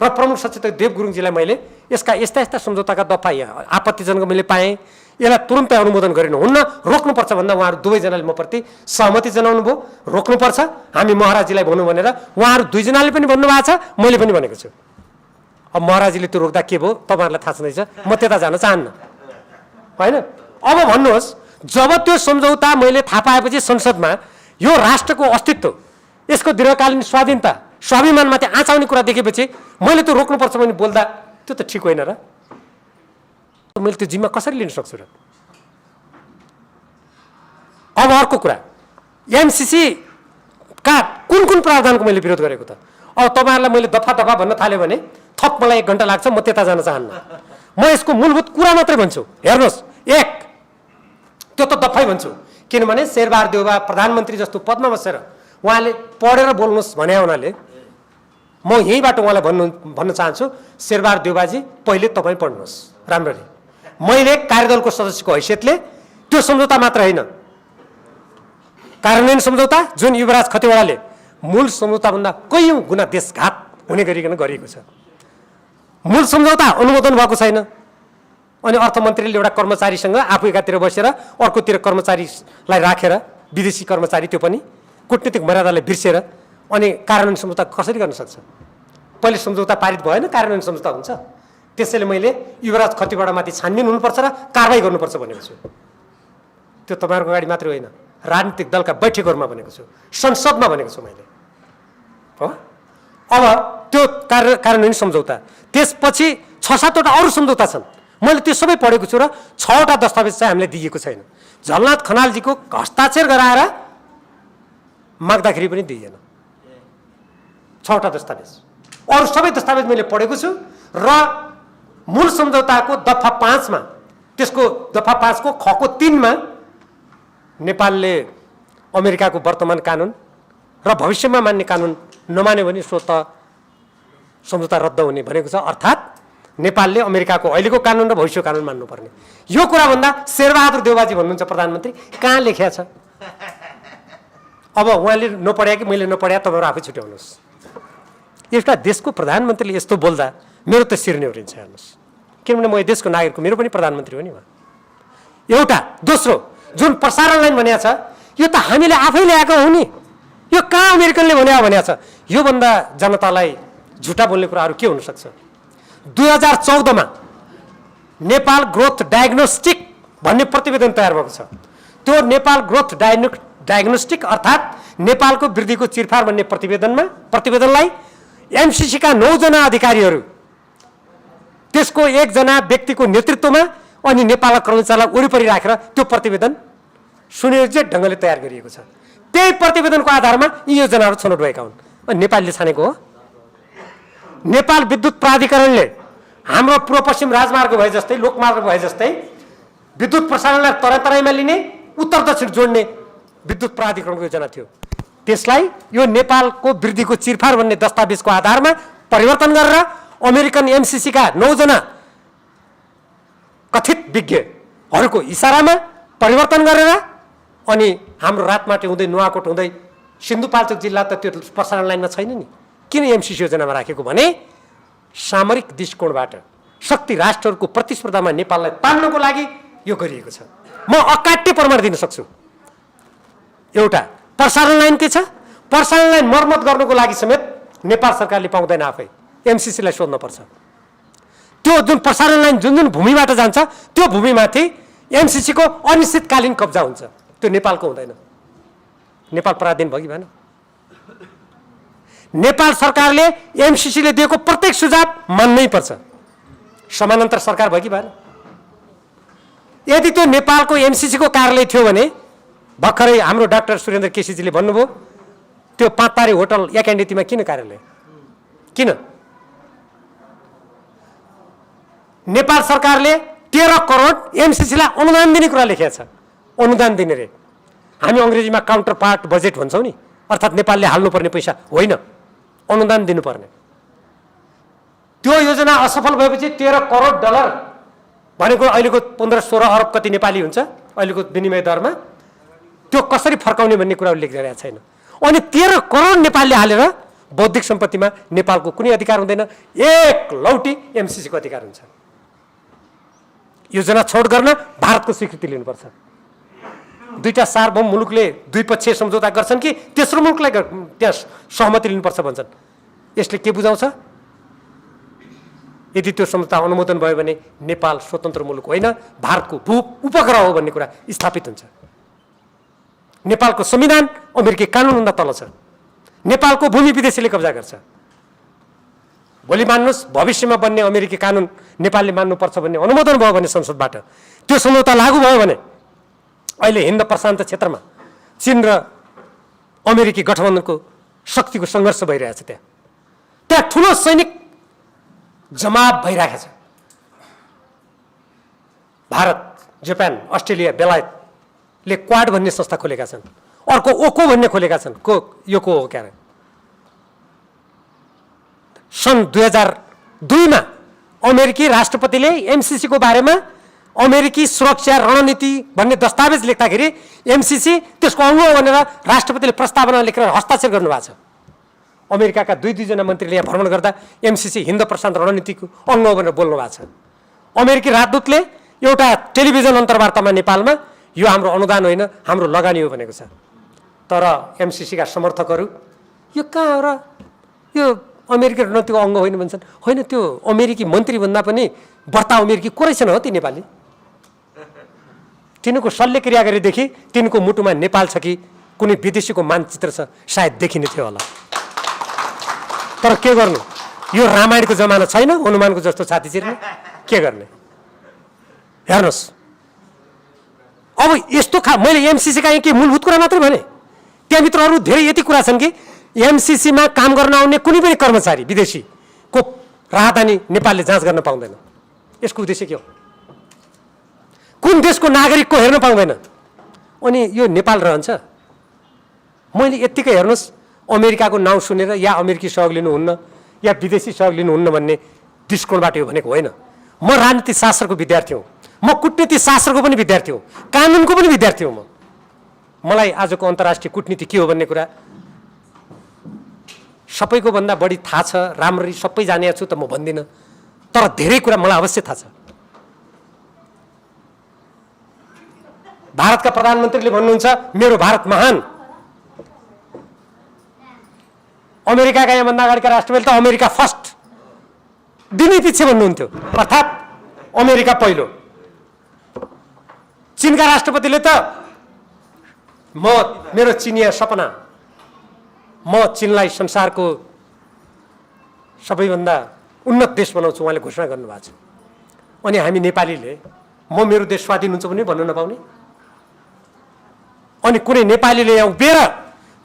Speaker 1: र प्रमुख सचेतक देव गुरुङजीलाई मैले यस्ता यस्ता सम्झौताका दफा आपत्तिजनक मैले पाएँ, यसलाई तुरुन्तै अनुमोदन गरिनु हुन्न, रोक्नुपर्छ भन्दा उहाँहरू दुवैजनाले म प्रति सहमति जनाउनु भयो, रोक्नुपर्छ हामी महाराजीलाई भनौँ भनेर उहाँहरू दुईजनाले पनि भन्नुभएको छ, मैले पनि भनेको छु। अब महाराजीले त्यो रोक्दा के भयो तपाईँहरूलाई थाहा छँदैछ, म त्यता जान चाहन्न होइन। अब भन्नुहोस्, जब त्यो सम्झौता मैले थाहा पाएपछि संसदमा यो राष्ट्रको अस्तित्व, यसको दीर्घकालीन स्वाधीनता स्वाभिमानमाथि आँचाउने कुरा देखेपछि मैले त्यो रोक्नुपर्छ भने बोल्दा त्यो त ठिक होइन र। मैले त्यो जिम्मा कसरी लिन सक्छु र। अब अर्को कुरा, एमसीसी का कुन प्रावधानको मैले विरोध गरेको त। अब तपाईँहरूलाई मैले दफा दफा भन्न थाल्यो भने थप मलाई 1 घण्टा लाग्छ, म त्यता जान चाहन्न। म यसको मूलभूत कुरा मात्रै भन्छु। हेर्नुहोस्, एक त्यो त दफै भन्छु, किनभने शेरबहादुर देउवा प्रधानमन्त्री जस्तो पदमा बसेर उहाँले पढेर बोल्नुहोस् भने हुनाले म यहीँबाट उहाँलाई भन्न चाहन्छु, शेरबहादुर देउवाजी पहिले तपाईँ पढ्नुहोस् राम्ररी। मैले कार्यदलको सदस्यको हैसियतले त्यो सम्झौता मात्र होइन, कार्यान्वयन सम्झौता जुन युवराज खतिवडाले मूल सम्झौताभन्दा कैयौँ गुणा देशघात हुने गरिकन गरिएको छ, मूल सम्झौता अनुमोदन भएको छैन। अनि अर्थमन्त्रीले एउटा कर्मचारीसँग आफू एकातिर बसेर अर्कोतिर कर्मचारीलाई राखेर, विदेशी कर्मचारी त्यो पनि कूटनीतिक मर्यादालाई बिर्सेर अनि कार्यान्वयन सम्झौता कसरी गर्न सक्छ। पहिले सम्झौता पारित भएन, कार्यान्वयन सम्झौता हुन्छ। त्यसैले मैले युवराज खतिवडामाथि छानबिन हुनुपर्छ र कारबाही गर्नुपर्छ भनेको छु। त्यो तपाईँहरूको अगाडि मात्रै होइन, राजनीतिक दलका बैठकहरूमा भनेको छु, संसदमा भनेको छु मैले हो। अब त्यो कार्यान्वयन सम्झौता, त्यसपछि 6-7 वटा अरू सम्झौता छन्, मैले त्यो सबै पढेको छु र 6 वटा दस्तावेज चाहिँ हामीले दिएको छैन। झलनाथ खनालजीको हस्ताक्षर गराएर माग्दाखेरि पनि दिइएन 6 वटा दस्तावेज। अरू सबै दस्तावेज मैले पढेको छु र मूल सम्झौताको दफा 5 मा, त्यसको दफा 5 को खको 3 मा नेपालले अमेरिकाको वर्तमान कानुन र भविष्यमा मान्ने कानुन नमान्यो भने स्वत सम्झौता रद्द हुने भनेको छ। अर्थात् नेपालले अमेरिकाको अहिलेको कानुन र भविष्यको कानुन मान्नुपर्ने। यो कुरा भन्दा शेरबहादुर देउवाजी भन्नुहुन्छ प्रधानमन्त्री, कहाँ लेख्या छ? अब उहाँले नपढ्या कि मैले नपढ्या, तपाईँहरू आफै छुट्याउनुहोस्। एउटा देशको प्रधानमन्त्रीले यस्तो बोल्दा मेरो त शिर नेउरिन्छ। हेर्नुहोस्, किनभने म देशको नागरिक, मेरो पनि प्रधानमन्त्री हो नि उहाँ। एउटा दोस्रो जुन प्रसारण लाइन भनेको छ, यो त हामीले आफै ल्याएको हो नि, यो कहाँ अमेरिकनले भनेको छ? योभन्दा जनतालाई झुटा बोल्ने कुराहरू के हुनसक्छ? 2014 मा नेपाल ग्रोथ डायग्नोस्टिक भन्ने प्रतिवेदन तयार भएको छ। त्यो नेपाल ग्रोथ डायग्नोस्टिक अर्थात् नेपालको वृद्धिको चिरफार भन्ने प्रतिवेदनलाई एमसीसी का 9 जना अधिकारीहरू, त्यसको 1 जना व्यक्तिको नेतृत्वमा अनि नेपालका कर्मचारीलाई वरिपरि राखेर त्यो प्रतिवेदन सुनियोजित ढङ्गले तयार गरिएको छ। त्यही प्रतिवेदनको आधारमा यी योजनाहरू छनौट भएका हुन्। अनि नेपालले छानेको हो। नेपाल विद्युत प्राधिकरणले हाम्रो पूर्व पश्चिम राजमार्ग भए जस्तै, लोकमार्ग भए जस्तै विद्युत प्रसारणलाई तरातराईमा लिने, उत्तर दक्षिण जोड्ने विद्युत प्राधिकरणको योजना थियो। त्यसलाई यो नेपालको वृद्धिको चिरफार भन्ने दस्तावेजको आधारमा परिवर्तन गरेर अमेरिकन एमसीसी का 9 जना कथित विज्ञहरूको इसारामा परिवर्तन गरेर अनि हाम्रो रातमाटे हुँदै नुवाकोट हुँदै सिन्धुपाल्चोक जिल्ला त त्यो प्रसारण लाइनमा छैन नि, किन एमसीसी योजनामा राखेको भने सामरिक दृष्टिकोणबाट शक्ति राष्ट्रहरूको प्रतिस्पर्धामा नेपाललाई तान्नको लागि यो गरिएको छ। म अकाट्य प्रमाण दिन सक्छु। एउटा प्रसारण लाइन के छ, प्रसारण लाइन मर्मत गर्नको लागि समेत नेपाल सरकारले पाउँदैन, आफै एमसीसीलाई सोध्न पर्छ। त्यो जुन प्रसारण लाइन जुन भूमिबाट जान्छ त्यो भूमिमाथि एमसीसी को अनिश्चितकालीन कब्जा हुन्छ, त्यो नेपालको हुँदैन। नेपाल पराधीन भयो कि भएन? नेपाल सरकारले एमसीसीले दिएको प्रत्येक सुझाव मान्नै पर्छ। समानान्तर सरकार भयो कि भएन? यदि त्यो नेपालको एमसीसी को कार्यालय थियो भने भर्खरै हाम्रो डाक्टर सुरेन्द्र केसीजीले भन्नुभयो, त्यो 5 तारे होटल एकान्डिटीमा किन कार्यालय? किन? नेपाल सरकारले 13 करोड एमसीसीलाई अनुदान दिने कुरा लेखेको छ। अनुदान दिने रे, हामी अङ्ग्रेजीमा काउन्टर पार्ट बजेट भन्छौँ नि, अर्थात् नेपालले हाल्नुपर्ने पैसा होइन, अनुदान दिनुपर्ने। त्यो योजना असफल भएपछि 13 करोड डलर भनेको अहिलेको 15-16 अरब कति नेपाली हुन्छ अहिलेको विनिमय दरमा, त्यो कसरी फर्काउने भन्ने कुरा लेखिरहेको छैन। अनि 13 करोड नेपालले हालेर बौद्धिक सम्पत्तिमा नेपालको कुनै अधिकार हुँदैन, एक लौटी एमसीसीको अधिकार हुन्छ। योजना छनौट गर्न भारतको स्वीकृति लिनुपर्छ। दुईटा सार्वभौम मुलुकले द्विपक्षीय सम्झौता गर्छन् कि तेस्रो मुलुकलाई त्यहाँ सहमति लिनुपर्छ भन्छन्। यसले के बुझाउँछ? यदि त्यो सम्झौता अनुमोदन भयो भने नेपाल स्वतन्त्र मुलुक होइन, भारतको भू उपग्रह हो भन्ने कुरा स्थापित हुन्छ। नेपालको संविधान अमेरिकी कानुनभन्दा तल छ। नेपालको भूमि विदेशीले कब्जा गर्छ। भोलि मान्नुहोस् भविष्यमा बन्ने अमेरिकी कानुन नेपालले मान्नुपर्छ भन्ने अनुमोदन भयो भने संसदबाट, त्यो सम्झौता लागू भयो भने अहिले हिन्द प्रशान्त क्षेत्रमा चीन र अमेरिकी गठबन्धनको शक्तिको सङ्घर्ष भइरहेछ। त्यहाँ ठुलो सैनिक जमाव भइरहेको छ। भारत, जापान, अस्ट्रेलिया, बेलायतले क्वाड भन्ने संस्था खोलेका छन्, अर्को ओको भन्ने खोलेका छन्। योको हो क्या? सन् 2002 मा अमेरिकी राष्ट्रपतिले एमसीसीको बारेमा अमेरिकी सुरक्षा रणनीति भन्ने दस्तावेज लेख्दाखेरि एमसीसी त्यसको अङ्ग हो भनेर राष्ट्रपतिले प्रस्तावना लेखेर हस्ताक्षर गर्नुभएको छ। अमेरिकाका दुईजना मन्त्रीले यहाँ भ्रमण गर्दा एमसीसी हिन्द प्रशान्त रणनीतिको अङ्ग हो भनेर बोल्नु भएको छ। अमेरिकी राजदूतले एउटा टेलिभिजन अन्तर्वार्तामा नेपालमा यो हाम्रो अनुदान होइन, हाम्रो लगानी हो भनेको छ। तर एमसीसीका समर्थकहरू यो कहाँ हो र, यो अमेरिकी रणनीतिको अङ्ग होइन भन्छन्। होइन, त्यो अमेरिकी मन्त्रीभन्दा पनि बढ्ता अमेरिकी को रहेछन् हो ती नेपाली? तिनको शल्यक्रिया गरेदेखि तिनको मुटुमा नेपाल छ कि कुनै विदेशीको मानचित्र छ सायद देखिने थियो होला। तर के गर्नु, यो रामायणको जमाना छैन हनुमानको जस्तो छाती चिर्ने। के गर्ने? हेर्नुहोस्, अब यस्तो मैले एमसीसीका के मूलभूत कुरा मात्रै भने, त्यहाँभित्र अरू धेरै यति कुरा छन् कि एमसीसीमा काम गर्न आउने कुनै पनि कर्मचारी विदेशीको राजधानी नेपालले जाँच गर्न पाउँदैन। यसको उद्देश्य के हो? कुन देशको नागरिकको हेर्न पाउँदैन अनि यो नेपाल रहन्छ? मैले यत्तिकै हेर्नुहोस् अमेरिकाको नाउँ सुनेर या अमेरिकी सहयोग लिनुहुन्न या विदेशी सहयोग लिनुहुन्न भन्ने दृष्टिकोणबाट यो भनेको होइन। म राजनीति शास्त्रको विद्यार्थी हुँ, म कूटनीति शास्त्रको पनि विद्यार्थी हुँ, कानुनको पनि विद्यार्थी हुँ। मलाई आजको अन्तर्राष्ट्रिय कूटनीति के हो भन्ने कुरा सबैको भन्दा बढी थाहा छ, राम्ररी सबै जानेको छु त म भन्दिनँ, तर धेरै कुरा मलाई अवश्य थाहा छ। भारतका प्रधानमन्त्रीले भन्नुहुन्छ मेरो भारत महान। अमेरिकाका यहाँभन्दा अगाडिका राष्ट्रपतिले त अमेरिका फर्स्ट दिनै पछि भन्नुहुन्थ्यो, अर्थात् अमेरिका पहिलो। चीनका राष्ट्रपतिले त मेरो चिनिया सपना, म चीनलाई संसारको सबैभन्दा उन्नत देश बनाउँछु उहाँले घोषणा गर्नुभएको छ। अनि हामी नेपालीले म मेरो देश स्वाधीन हुन्छ पनि भन्नु नपाउने? अनि कुनै नेपालीले यहाँ उभिएर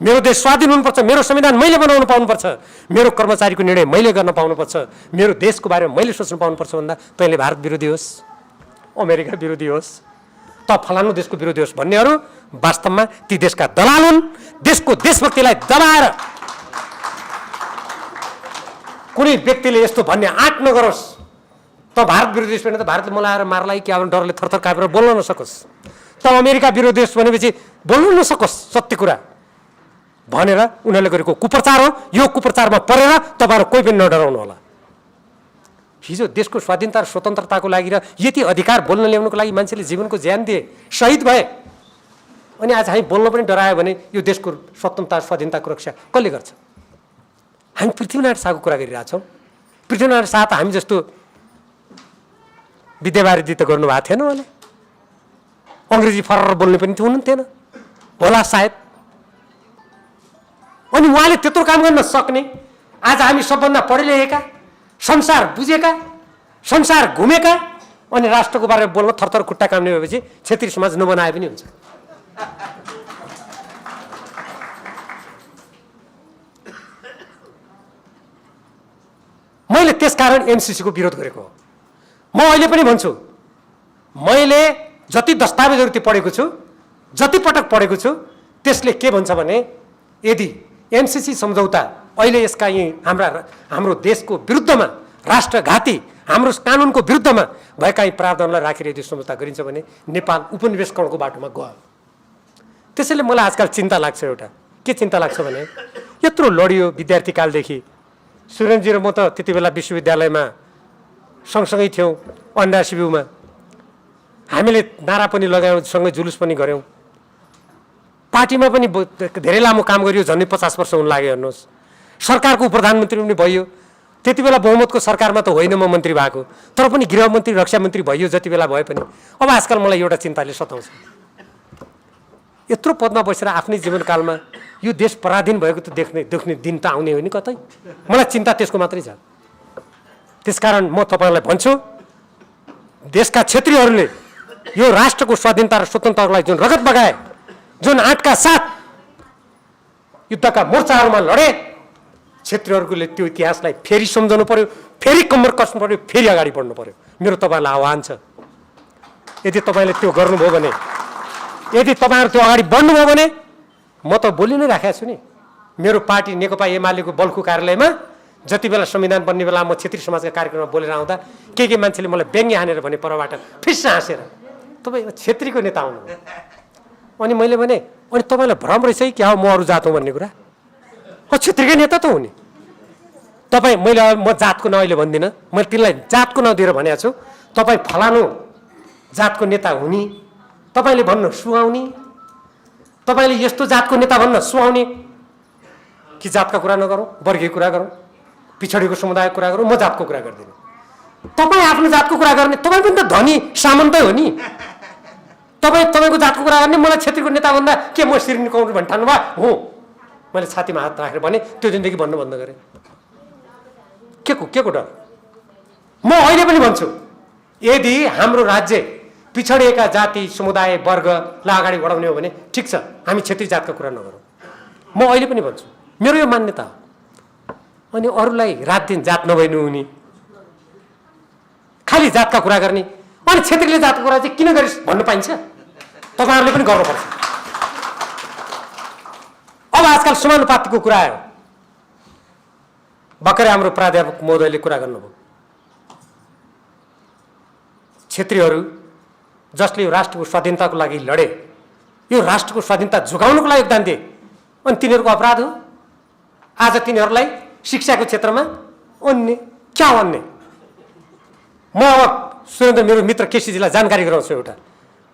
Speaker 1: मेरो देश स्वाधीन हुनुपर्छ, मेरो संविधान मैले बनाउनु पाउनुपर्छ, मेरो कर्मचारीको निर्णय मैले गर्न पाउनुपर्छ, मेरो देशको बारेमा मैले सोच्नु पाउनुपर्छ भन्दा तैँले भारत विरोधी होस्, अमेरिका विरोधी होस्, त फलानु देशको विरोधी होस् भन्नेहरू वास्तवमा ती देशका दलाल हुन्। देशको देशभक्तिलाई दबाएर कुनै व्यक्तिले यस्तो भन्ने आँट नगरोस् त भारत विरोधी देश भने त भारतले मलाई आएर मार्लाई कि अब डरले थरथर कापेर बोल्न नसकोस्, त अमेरिका विरोधी देश भनेपछि बोल्नु नसकोस् सत्य कुरा भनेर उनीहरूले गरेको कुप्रचार हो। यो कुप्रचारमा परेर तपाईँहरू कोही पनि नडराउनु होला। हिजो देशको स्वाधीनता र स्वतन्त्रताको लागि र यति अधिकार बोल्न ल्याउनुको लागि मान्छेले जीवनको ज्यान दिए, शहीद भए, अनि आज हामी बोल्न पनि डरायो भने यो देशको स्वतन्त्रता स्वाधीनताको रक्षा कसले गर्छ? हामी पृथ्वीनारायण शाहको कुरा गरिरहेछौँ। पृथ्वीनारायण शाह त हामी जस्तो विद्यावारिधि त गर्नुभएको थिएन, उहाँले अङ्ग्रेजी फरर बोल्ने पनि हुनुहुन्थेन होला सायद। अनि उहाँले त्यत्रो काम गर्न सक्ने, आज हामी सबभन्दा पढे लेखेका, संसार बुझेका, संसार घुमेका, अनि राष्ट्रको बारेमा बोल्न थरथर खुट्टा काम्ने भएपछि क्षेत्रीय समाज नबनाए पनि हुन्छ। मैले त्यसकारण एमसीसीको विरोध गरेको हो। म अहिले पनि भन्छु, मैले जति दस्तावेजहरू त्यो पढेको छु, जति पटक पढेको छु, त्यसले के भन्छ भने यदि एमसीसी सम्झौता अहिले यसका हाम्रो देशको विरुद्धमा, राष्ट्रघाती हाम्रो कानुनको विरुद्धमा भएका प्रावधानलाई राखेर यदि सम्झौता गरिन्छ भने नेपाल उपनिवेशीकरणको बाटोमा गयो। त्यसैले मलाई आजकल चिन्ता लाग्छ। एउटा के चिन्ता लाग्छ भने यत्रो लडियो विद्यार्थी कालदेखि। सुरेनजी र म त त्यति बेला विश्वविद्यालयमा सँगसँगै थियौँ, अन्डा शिविरमा हामीले नारा पनि लगायौँ, सँगै जुलुस पनि गऱ्यौँ। पार्टीमा पनि धेरै लामो काम गरियो, झन्डै 50 वर्ष हुन लाग्यो। हेर्नुहोस्, सरकारको प्रधानमन्त्री पनि भइयो। त्यति बेला बहुमतको सरकारमा त होइन म मन्त्री भएको, तर पनि गृहमन्त्री रक्षा मन्त्री भइयो जति बेला भए पनि। अब आजकल मलाई एउटा चिन्ताले सताउँछ, यत्रो पदमा बसेर आफ्नै जीवनकालमा यो देश पराधीन भएको त देख्ने दिन त आउने हो नि कतै। मलाई चिन्ता त्यसको मात्रै छ। त्यसकारण म तपाईँलाई भन्छु, देशका क्षेत्रीहरूले यो राष्ट्रको स्वाधीनता र स्वतन्त्रतालाई जुन रगत बगाए, जुन आँटका साथ युद्धका मोर्चाहरूमा लडे, क्षेत्रीहरूले त्यो इतिहासलाई फेरि सम्झाउनु पर्यो, फेरि कम्मर कस्नु पर्यो, फेरि अगाडि बढ्नु पर्यो। मेरो तपाईँलाई आह्वान छ, यदि तपाईँले त्यो गर्नुभयो भने, यदि तपाईँहरू त्यो अगाडि बढ्नुभयो भने, म त बोलि नै राखेको छु नि। मेरो पार्टी नेकपा एमालेको बल्खु कार्यालयमा जति बेला संविधान बन्ने बेला म क्षेत्रीय समाजका कार्यक्रममा बोलेर आउँदा के मान्छेले मलाई व्यङ्ग्य हानेर भने परबाट फिस्स हाँसेर, तपाईँ क्षेत्रीको नेता हुनुभयो। अनि मैले भने अनि तपाईँलाई भ्रम रहेछ कि क्या हो म अरू जात हुँ भन्ने कुरा? क्षेत्रीकै नेता त हो नि तपाईँ। म जातको नाउँ अहिले भन्दिनँ, मैले तिनलाई जातको नाउँ दिएर भनेको छु। तपाईँ फलानु जातको नेता हुने, तपाईँले भन्नु सुहाउने, तपाईँले यस्तो जातको नेता भन्न सुहाउने कि जातका कुरा नगरौँ, वर्गीय कुरा गरौँ, पिछडिएको समुदायको कुरा गरौँ, म जातको कुरा गर्दिनँ। तपाईँ आफ्नो जातको कुरा गर्ने, तपाईँ पनि त धनी सामन्तै हो नि। तपाईँको जातको कुरा गर्ने, मलाई क्षेत्रीको नेता भन्दा के म सिरिनी कौर भन्ने ठान्नु भयो हो? मैले छातीमा हात राखेर भने त्यो दिनदेखि भन्नु बन्द गरेँ। के को डर? म अहिले पनि भन्छु, यदि हाम्रो राज्य पिछडिएका जाति समुदाय वर्गलाई अगाडि बढाउने हो भने ठिक छ, हामी क्षेत्रीय जातका कुरा नगरौँ। म अहिले पनि भन्छु, मेरो यो मान्यता हो। अनि अरूलाई रात दिन जात नभइनु हुने, खालि जातका कुरा गर्ने, अनि क्षेत्रीले जातको कुरा चाहिँ किन गरिस् भन्नु पाइन्छ? तपाईँहरूले पनि गर्नुपर्छ। अब आजकल समानुपातिको कुरा आयो। भर्खरै हाम्रो प्राध्यापक महोदयले कुरा गर्नुभयो, क्षेत्रीहरू जसले यो राष्ट्रको स्वाधीनताको लागि लडे, यो राष्ट्रको स्वाधीनता जोगाउनको लागि योगदान दिए, अनि तिनीहरूको अपराध हो आज तिनीहरूलाई शिक्षाको क्षेत्रमा अन्य क्या अन्य? म अब सुरेन्द्र मेरो मित्र केसीजीलाई जानकारी गराउँछु। एउटा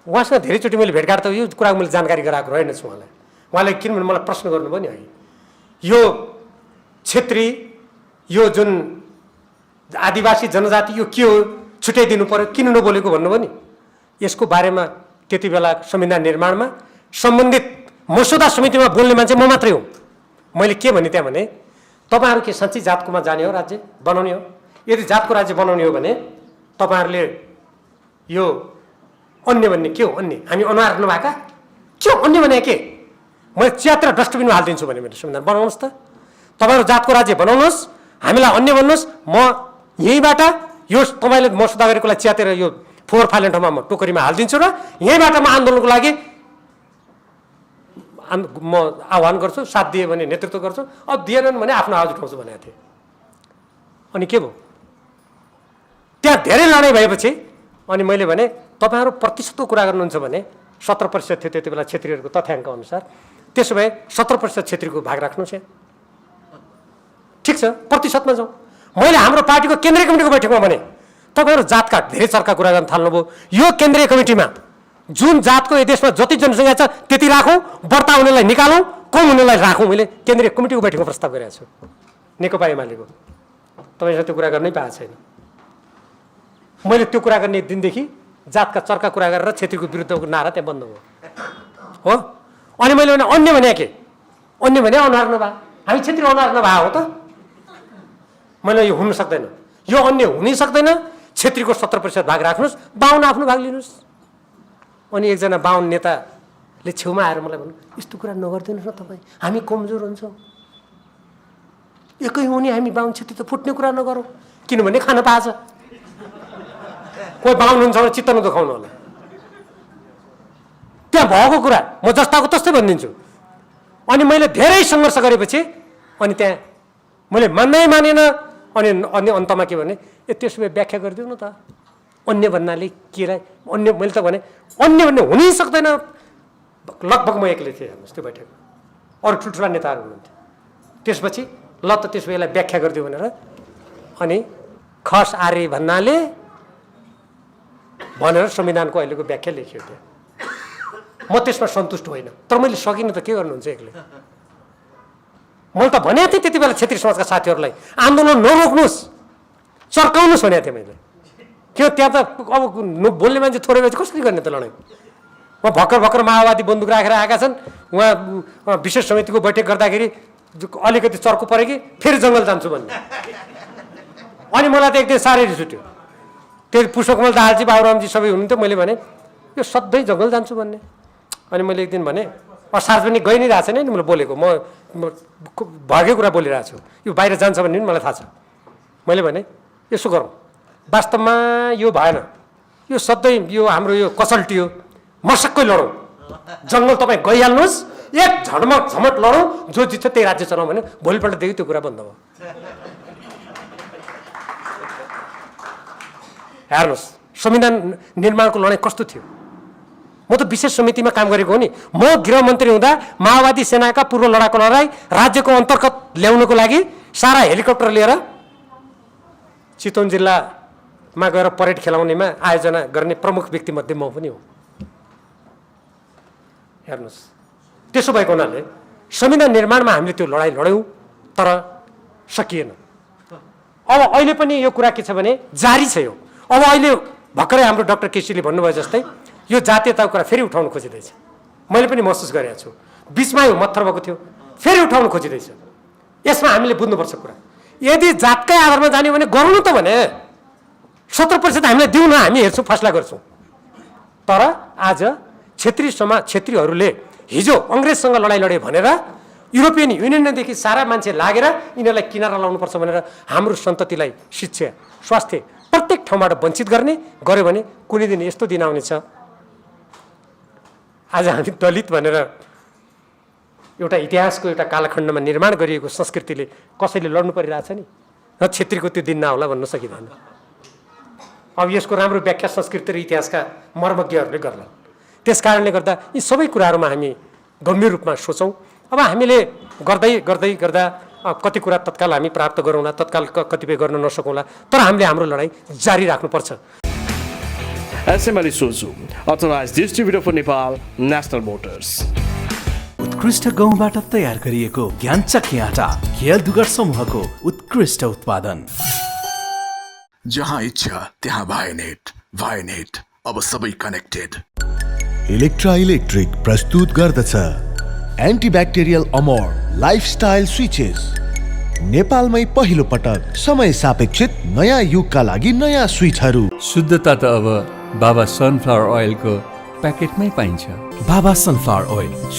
Speaker 1: उहाँसँग धेरैचोटि मैले भेटघाट त यो कुराको मैले जानकारी गराएको रहेनछु उहाँले किनभने मलाई प्रश्न गर्नुभयो नि अघि, यो क्षेत्री यो जुन आदिवासी जनजाति यो के हो, छुट्याइदिनु पर्यो, किन नबोलेको भन्नुभयो नि। यसको बारेमा त्यति बेला संविधान निर्माणमा सम्बन्धित मसौदा समितिमा बोल्ने मान्छे म मात्रै हुँ। मैले के भने त्यहाँ भने तपाईँहरू के साँच्चै जातकोमा जाने हो, राज्य बनाउने हो? यदि जातको राज्य बनाउने हो भने तपाईँहरूले यो अन्य भन्ने के हो? अन्य हामी अनुहार नभएका के हो अन्य भने के? मैले च्यात्र डस्टबिनमा हालिदिन्छु भने मेरो संविधान बनाउनुहोस् त। तपाईँहरू जातको राज्य बनाउनुहोस्, हामीलाई अन्य भन्नुहोस्, म यहीँबाट यो तपाईँले मसौदा गरेकोलाई च्यातेर यो फोहोर फाल्ने ठाउँमा म टोकरीमा हालिदिन्छु र यहीँबाट म आन्दोलनको लागि म आह्वान गर्छु। साथ दिए भने नेतृत्व गर्छु, अब दिएनन् भने आफ्नो आवाज उठाउँछु भनेको थिएँ। अनि के भयो? त्यहाँ धेरै लडाइँ भएपछि अनि मैले भने तपाईँहरू प्रतिशतको कुरा गर्नुहुन्छ भने 17% थियो त्यति बेला क्षेत्रीहरूको तथ्याङ्क अनुसार, त्यसो भए 17% क्षेत्रीको भाग राख्नुहोस्। ठिक छ, प्रतिशतमा जाउँ। मैले हाम्रो पार्टीको केन्द्रीय कमिटीको बैठकमा भने तपाईँहरू जातका धेरै चर्का कुरा गर्न थाल्नुभयो। यो केन्द्रीय कमिटीमा जुन जातको यो देशमा जति जनसङ्ख्या छ त्यति राखौँ, बढ्ता हुनेलाई निकालौँ, कम हुनेलाई राखौँ। मैले केन्द्रीय कमिटीको बैठकमा प्रस्ताव गरेको छु नेकपा एमालेको। तपाईँसँग त्यो कुरा गर्नै पाएको छैन। मैले त्यो कुरा गर्ने दिनदेखि जातका चर्का कुरा गरेर क्षेत्रीको विरुद्धको नारा त्यहाँ बन्द भयो हो। अनि मैले भने अन्य भने के? अन्य भने अनुहार नभए, हामी क्षेत्रीय अनुहार नभए हो त? मैले यो हुन सक्दैन, यो अन्य हुनै सक्दैन। क्षेत्रीको 17% भाग राख्नुहोस्, 52 आफ्नो भाग लिनुहोस्। अनि एकजना 52 नेताले छेउमा आएर मलाई भन्नु, यस्तो कुरा नगरिदिनुहोस् न तपाईँ, हामी कमजोर हुन्छौँ। एकै हुने हामी 52 क्षेत्री त फुट्ने कुरा नगरौँ, किनभने खान पाएछ। कोही 52 हुन्छ भने चित्त नदुखाउनु होला। त्यहाँ भएको कुरा म जस्ताको तस्तै भनिदिन्छु। अनि मैले धेरै सङ्घर्ष गरेपछि अनि त्यहाँ मैले मानेन। अनि अन्तमा के भने, त्यसो भए व्याख्या गरिदिउँ न त, अन्य भन्नाले केलाई अन्य? मैले त भने अन्य भन्ने हुनै सक्दैन। लगभग म एक्लै थिएँ हेर्नुहोस् त्यो बैठकमा, अरू ठुल्ठुला नेताहरू हुनुहुन्थ्यो। त्यसपछि ल त त्यसो यसलाई व्याख्या गरिदियो भनेर अनि खस आर्य भन्नाले भनेर संविधानको अहिलेको व्याख्या लेखियो थियो। म त्यसमा सन्तुष्ट होइन, तर मैले सकिनँ त के गर्नुहुन्छ एक्लै। मैले त भनेको थिएँ त्यति बेला क्षेत्रीय समाजका साथीहरूलाई आन्दोलन नरोक्नुहोस्, चर्काउनुहोस् भनेको थिएँ मैले। किन त्यहाँ त अब बोल्ने मान्छे थोरै भएपछि कसरी गर्ने त लडाइँ। म भर्खर माओवादी बन्दुक राखेर आएका छन्, उहाँ विशेष समितिको बैठक गर्दाखेरि अलिकति चर्को पऱ्यो कि फेरि जङ्गल जान्छु भन्ने। अनि मलाई त एक दिन साह्रै रिस उठ्यो। त्यो पुष्पकमल दाहालजी बाबुरामजी सबै हुनुहुन्थ्यो। मैले भने यो सधैँ जङ्गल जान्छु भन्ने। अनि मैले एक दिन भने सार्वजनिक गइ नै रहेको छैन नि, मैले बोलेको म भएकै कुरा बोलिरहेको छु, यो बाहिर जान्छ भन्ने पनि मलाई थाहा छ। मैले भने यसो गरौँ, वास्तवमा यो भएन, यो सधैँ यो हाम्रो यो कसल्टी हो, मसक्कै लडौँ, जङ्गल तपाईँ गइहाल्नुहोस्, एक झमट लडौँ, जो जित्छ त्यही राज्य चलाउँ भने भोलिपल्टदेखि त्यो कुरा बन्द भयो। हेर्नुहोस् संविधान निर्माणको लडाइँ कस्तो थियो। म त विशेष समितिमा काम गरेको हो नि। म गृहमन्त्री हुँदा माओवादी सेनाका पूर्व लडाकुको लडाइँ राज्यको अन्तर्गत ल्याउनको लागि सारा हेलिकप्टर लिएर चितवन जिल्लामा गएर परेड खेलाउनेमा आयोजना गर्ने प्रमुख व्यक्तिमध्ये म पनि हो। हेर्नुहोस् त्यसो भएको हुनाले संविधान निर्माणमा हामीले त्यो लडाइँ लड्यौँ, तर सकिएन। अब अहिले पनि यो कुरा के छ भने जारी छ यो। अब अहिले भर्खरै हाम्रो डाक्टर केसीले भन्नुभयो जस्तै यो जातीयताको कुरा फेरि उठाउन खोजिँदैछ। मैले पनि महसुस गरेको छु, बिचमा यो मत्थर भएको थियो, फेरि उठाउन खोजिँदैछ। यसमा हामीले बुझ्नुपर्छ कुरा, यदि जातकै आधारमा जाने भने गर्नु त भने 70% हामीलाई दिउँ न, हामी हेर्छौँ, फैसला गर्छौँ। तर आज क्षेत्रीहरूले हिजो अङ्ग्रेजसँग लडाइँ लडे भनेर युरोपियन युनियनदेखि सारा मान्छे लागेर यिनीहरूलाई किनारा लाउनुपर्छ भनेर हाम्रो सन्ततिलाई शिक्षा, स्वास्थ्य प्रत्येक ठाउँबाट वञ्चित गर्यो भने कुनै दिन यस्तो दिन आउनेछ आज हामी दलित भनेर एउटा इतिहासको एउटा कालखण्डमा निर्माण गरिएको संस्कृतिले कसैले लड्नु परिरहेछ नि, र क्षेत्रीको त्यो दिन नहोला भन्न सकिँदैन। अब यसको राम्रो व्याख्या संस्कृति र इतिहासका मर्मज्ञहरूले गर्ला। त्यस कारणले गर्दा यी सबै कुराहरूमा हामी गम्भीर रूपमा सोचौँ। अब हामीले गर्दा कति कुरा तत्काल हामी प्राप्त गरौँला, तत्काल कतिपय गर्न नसकौँला, तर हामीले हाम्रो लडाइँ जारी राख्नुपर्छ।
Speaker 3: SMR Isuzu authorized distributor for Nepal National Motors.
Speaker 4: उत्कृष्ट गहुँबाट तयार गरिएको ज्ञानचक्की आटा खेल दुगर समूहको उत्कृष्ट उत्पादन।
Speaker 5: जहाँ इच्छा त्यहाँ भाइनेट अब सबै कनेक्टेड।
Speaker 2: इलेक्ट्रा इलेक्ट्रिक प्रस्तुत गर्दछ एन्टिब्याक्टेरियल अमोर लाइफस्टाइल स्विचेस। नेपालमै पहिलो पटक समय सापेक्षित नयाँ युगका लागि नयाँ स्विचहरू।
Speaker 6: शुद्धता त अब बाबा सनफ्लावर ओइलको प्याकेटमै पाइन्छ।
Speaker 4: बाबा सनफ्लावर ओइल